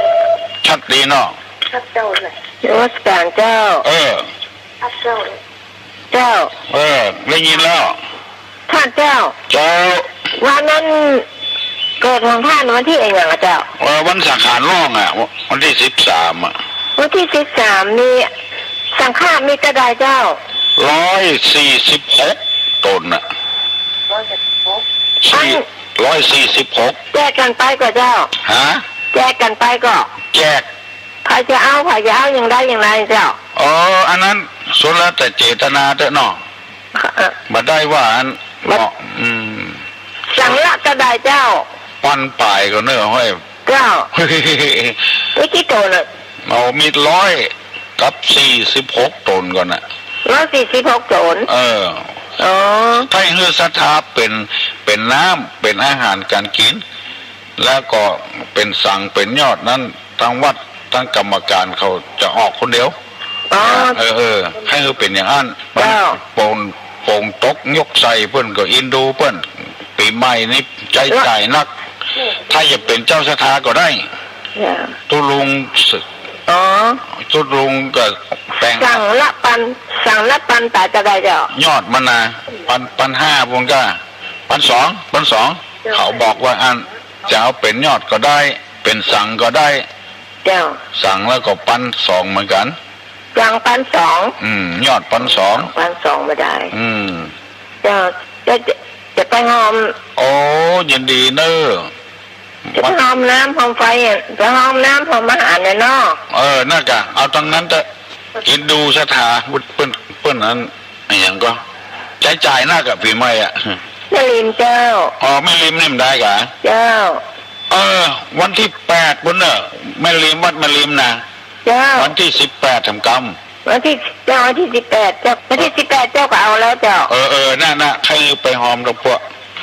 ชัดดีเนาะชัดเจ้าเลยจะว่าประการเจ้าชัดเจ้าได้ยินแล้วท่านเจ้าวันนั้นเกิดของท่านวันที่เองเหรอเจ้าวันสังขารล่องวันที่13วันที่13นี่สังขารมีกระไดเจ้า146ตน146แจกกันไปก็เจ้าแจกกันไปก็แจกใครจะเอาอย่างได้อย่างไรเจ้าอันนั้นส่วนแล้วแต่เจตนาเถอะเนาะมาได้ว่าเนาะสั่งละกระไดเจ้าปันป่ายก็เนื้อห้อยเจ้าไม่กี่ตนเลยมี100กับ46ตนก่อนน่ะ146ตนถ้าให้ศรัทธาเป็นน้ำเป็นอาหารการกินแล้วก็เป็นสั่งเป็นยอดนั้นทั้งวัดทั้งกรรมการเขาจะออกคนเดียวให้เป็นอย่างนั้นโป่งตกยกใส่เพื่อนก็อินดูเพื่อนปีใหม่นี่ใจนักถ้าจะเป็นเจ้าศรัทธาก็ได้ตุลุงตุลุงก็แปลงสั่งละปันแต่จะได้เจ้ายอดมันนะปัน5พวงก็ปัน2เขาบอกว่าอันจะเอาเป็นยอดก็ได้เป็นสั่งก็ได้เจ้าสั่งแล้วก็ปัน2เหมือนกันสั่งปัน2ยอดปัน2ไม่ได้เจ้าจะไปหอมยินดีเนอะจะหอมน้ำหอมไฟจะหอมน้ำหอมอาหารเนี่ยเนาะน่ากะเอาตรงนั้นจะกินดูสถาเปิ้นนั้นอย่างก็จ่ายหน้ากับพี่ไม่ไม่ลิมเจ้าไม่ลิมนี่มันได้กะเจ้าวันที่8ปุ่นเนอะไม่ลิมวัดไม่ลิมนะเจ้าวันที่18ทำกรรมวันที่18เจ้าวันที่18เจ้าก็เอาแล้วเจ้าน่ะใครไปหอมกับพวก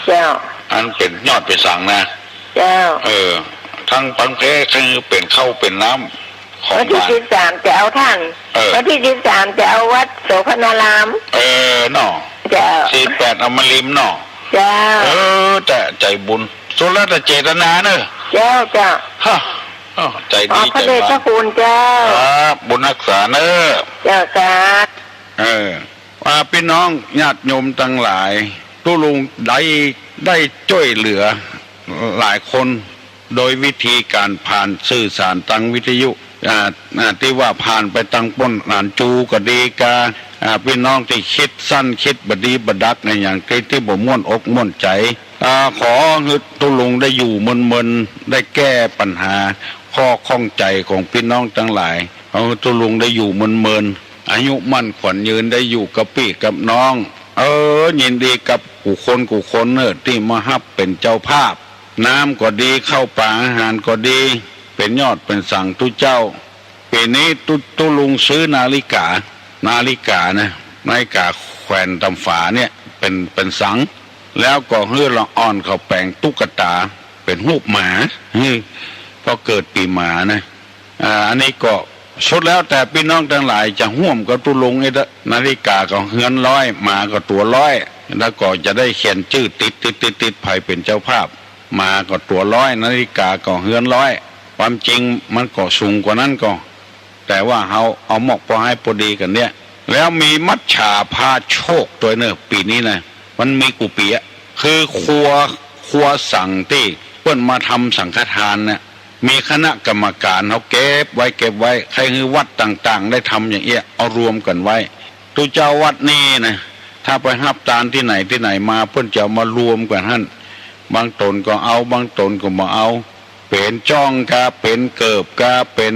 เจ้าอันเป็นยอดไปสั่งนะเจ้าทั้งปังเพคือเป็นข้าวเป็นน้ำของวันที่13จะเอาท่านวันที่13จะเอาวัดโสภณารามเนาะเจ้า18เอามาลิมเนาะเจ้าแต่ใจบุญสุดแล้วแต่เจตนาเนอะเจ้าใจดีใจมากพระคุณเจ้าบุญรักษาเนอะเจ้าครับพี่น้องญาติโยมทั้งหลายทุลุงได้ช่วยเหลือหลายคนโดยวิธีการผ่านสื่อสารทางวิทยุที่ว่าผ่านไปตั้งป้นหลานจูก็ดีกาพี่น้องที่คิดสั้นคิดบดีบดักในอย่างที่บ่ม่วนอกม่วนใจขอให้ทุลุงได้อยู่มึนได้แก้ปัญหาข้อข้องใจของพี่น้องทั้งหลายทุลุงได้อยู่มึนอายุมั่นขวัญยืนได้อยู่กับพี่กับน้องยินดีกับกูคนที่มาฮับเป็นเจ้าภาพน้ำก็ดีเข้าป่าอาหารก็ดีเป็นยอดเป็นสั่งทุเจ้าปีนี้ตุลุงซื้อนาฬิกานะนาฬิกาแขวนตำฝาเนี่ยเป็นสังแล้วก็เฮือละอ่อนเขาแปลงตุ๊กตาเป็นรูปหมาพอเกิดปีหมานะอันนี้ก็ชุดแล้วแต่พี่น้องทั้งหลายจะห่วมกับตุลุงไอ้นาฬิกาก็เฮือน100หมาก็ตัว100แล้วก็จะได้เขียนชื่อติดไผเป็นเจ้าภาพมาก็ตัว100นาฬิกาก็เฮือน100ความจริงมันก็สูงกว่านั้นก็แต่ว่าเอาหมอกพอให้พอดีกันเนี่ยแล้วมีมัจฉาพาโชคตัวเนอะปีนี้นะมันมีกุปีคือครัวสั่งที่เพิ่นมาทำสังฆทานเนี่ยมีคณะกรรมการเขาเก็บไว้ใครคือวัดต่างๆได้ทำอย่างเงี้ยเอารวมกันไว้ตุเจ้าวัดนี่นะถ้าไปหับตานที่ไหนมาเพิ่นจะมารวมกันท่านบางตนก็เอาบางตนก็มาเอาเป็นจ้องกาเป็นเกิบกาเป็น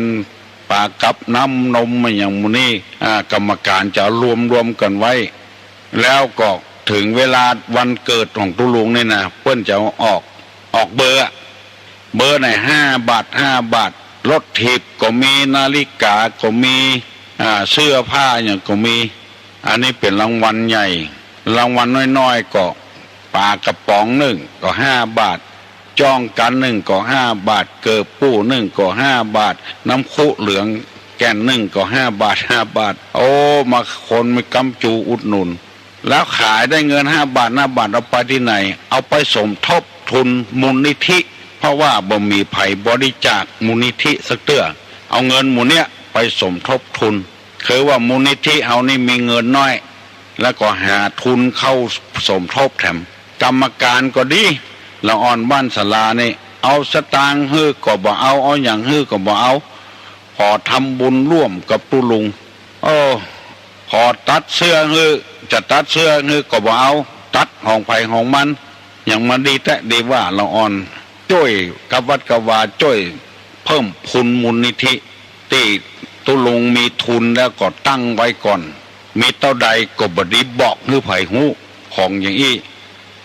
ปากับน้ำนมอย่างมูนี่กรรมการจะรวมกันไว้แล้วก็ถึงเวลาวันเกิดของตุลุงนี่นะเพิ่นจะออกเบอร์ไหน5 บาท รถถีบก็มีนาฬิกาก็มีเสื้อผ้าอย่างก็มีอันนี้เป็นรางวัลใหญ่รางวัลน้อยๆก็ปลากระป๋องหนึ่งก็5 บาทจ้องกันหนึ่งก็5 บาทเกิบปู้หนึ่งก็5 บาทน้ำคุเหลืองแก่นหนึ่งก็5 บาท5 บาทโอ้มาคนไม่กำจูอุดหนุนแล้วขายได้เงิน5 บาท5 บาทเอาไปที่ไหนเอาไปสมทบทุนมูลนิธิเพราะว่าบ่มีไผบริจาคมูลนิธิสักเตื้อเอาเงินหมู่เนี้ยไปสมทบทุนคือว่ามูลนิธิเฮานี่มีเงินน้อยแล้วก็หาทุนเข้าสมทบแถมกรรมการก็ดีละอ่อนบ้านศาลานี่เอาสตางค์ฮื้อก็บ่เอาอย่างฮื้อก็บ่เอาพอทำบุญร่วมกับตุลุงพอตัดเสื้อฮื้อจะตัดเสื้อฮื้อก็บ่เอาตัดของไผของมันอย่างมันดีแต่ดีว่าละอ่อนช่วยกับวัดกวาช่วยเพิ่มทุนมูลนิธิที่ตุลุงมีทุนแล้วก็ตั้งไว้ก่อนมีเท่าใดก็บ่ดีบอกฮื้อไผฮู้ของอย่างอี้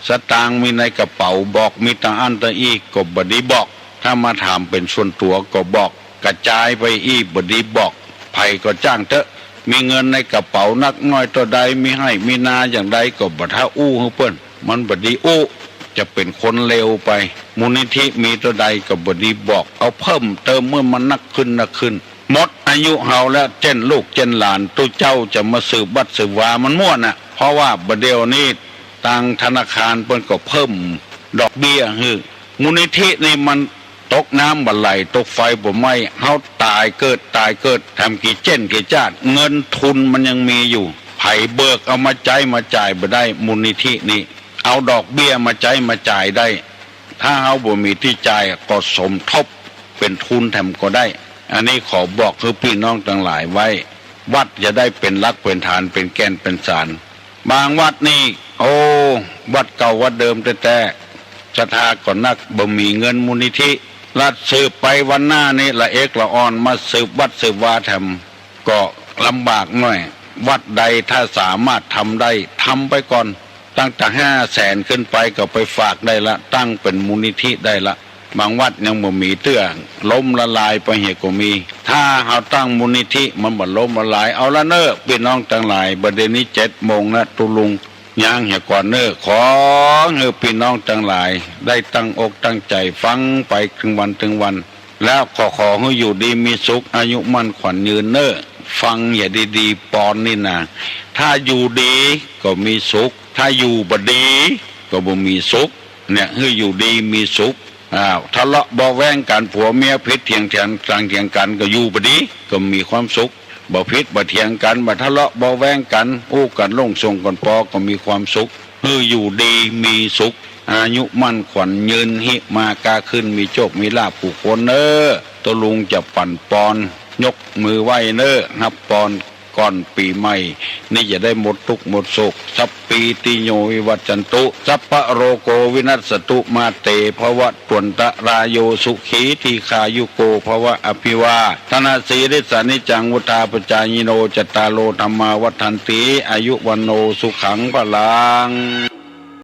สตางค์มีในกระเป๋าบอกมีตาอันตาอีก็บ่ดีบอกถ้ามาถามเป็นส่วนตัวก็บอกกระจายไปอีบ่ดีบอกไผก็จ้างเถอะมีเงินในกระเป๋านักน้อยตัวใดมีให้มีนาอย่างใดก็บ่ท้าอู้ฮื้อเปิ้นมันบ่ดีอู้จะเป็นคนเลวไปมูลนิธิมีตัวใดก็บ่ดีบอกเอาเพิ่มเติมเมื่อมันนักขึ้นหมดอายุเฮาแล้วเจนลูกเจนหลานตู้เจ้าจะมาสืบบัตรสืบวามันม่วนน่ะเพราะว่าบ่เดียวนี้ทางธนาคารเพิ่นก็เพิ่มดอกเบี้ยฮื้อมูลนิธินี่มันตกน้ำบ่ไหลตกไฟบ่ไหม้เฮาตายเกิดทำกี่เจนกี่จาดเงินทุนมันยังมีอยู่ไผเบิกเอามาจ่ายบ่ได้มูลนิธินี่เอาดอกเบี้ยมาจ่ายได้ถ้าเฮาบ่มีที่จ่ายก็สมทบเป็นทุนแถมก็ได้อันนี้ขอบอกคือพี่น้องทั้งหลายไว้วัดจะได้เป็นหลักเป็นฐานเป็นแก่นเป็นสารบางวัดนี่วัดเก่าวัดเดิมแต่ศรัทธาก่อนนักบ่มีเงินมูลนิธิรัดสืบไปวันหน้านี่ละเอกละอ่อนมาสืบวัดสืบวาทำก็ลำบากหน่อยวัดใดถ้าสามารถทำได้ทำไปก่อนตั้งแต่500,000ขึ้นไปก็ไปฝากได้ละตั้งเป็นมูลนิธิได้ละบางวัดยังบ่มีเตื้อล้มละลายไปเหตุก็มีถ้าเฮาตั้งมูลนิธิมันบ่ล้มละลายเอาละเน้อพี่น้องทั้งหลายบัดนี้7:00 นนะตุลุงย่างเหี่ยก่อนเน้อขอให้พี่น้องทั้งหลายได้ตั้งอกตั้งใจฟังไปถึงวันแล้วขอให้อยู่ดีมีสุขอายุมั่นขวัญยืนเน้อฟังอย่าดีๆปอนนี่นะถ้าอยู่ดีก็มีสุขถ้าอยู่บ่ดีก็บ่มีสุขเนี่ยให้อยู่ดีมีสุขทะเลาะเบาแว้งกันผัวเมียผิดเถียงกันก็อยู่บ่ดีก็มีความสุขบ่ผิดบ่เถียงกันบ่ทะเลาะเบาแว้งกันอู้กันลงทรงกันปอก็มีความสุขอยู่ดีมีสุขอายุมั่นขวัญยืนหิมากาขึ้นมีโชคมีลาภผู้คนเน้อตัวลุงจะปั่นปอนยกมือไหว้เน้อนับปอนก่อนปีใหม่นี่จะได้หมดทุกข์หมดโศกสัพปีติโยวิวัจจันตุสัพพะโรโกวินัสสตุมาเตภวะตวนตะรายโยสุขีทีขายุโกภวะอภิวาธนาสีริสานิจังวุธาปจายโนจตารโลธรรมาวัฏันติอายุวันโนสุขังพลัง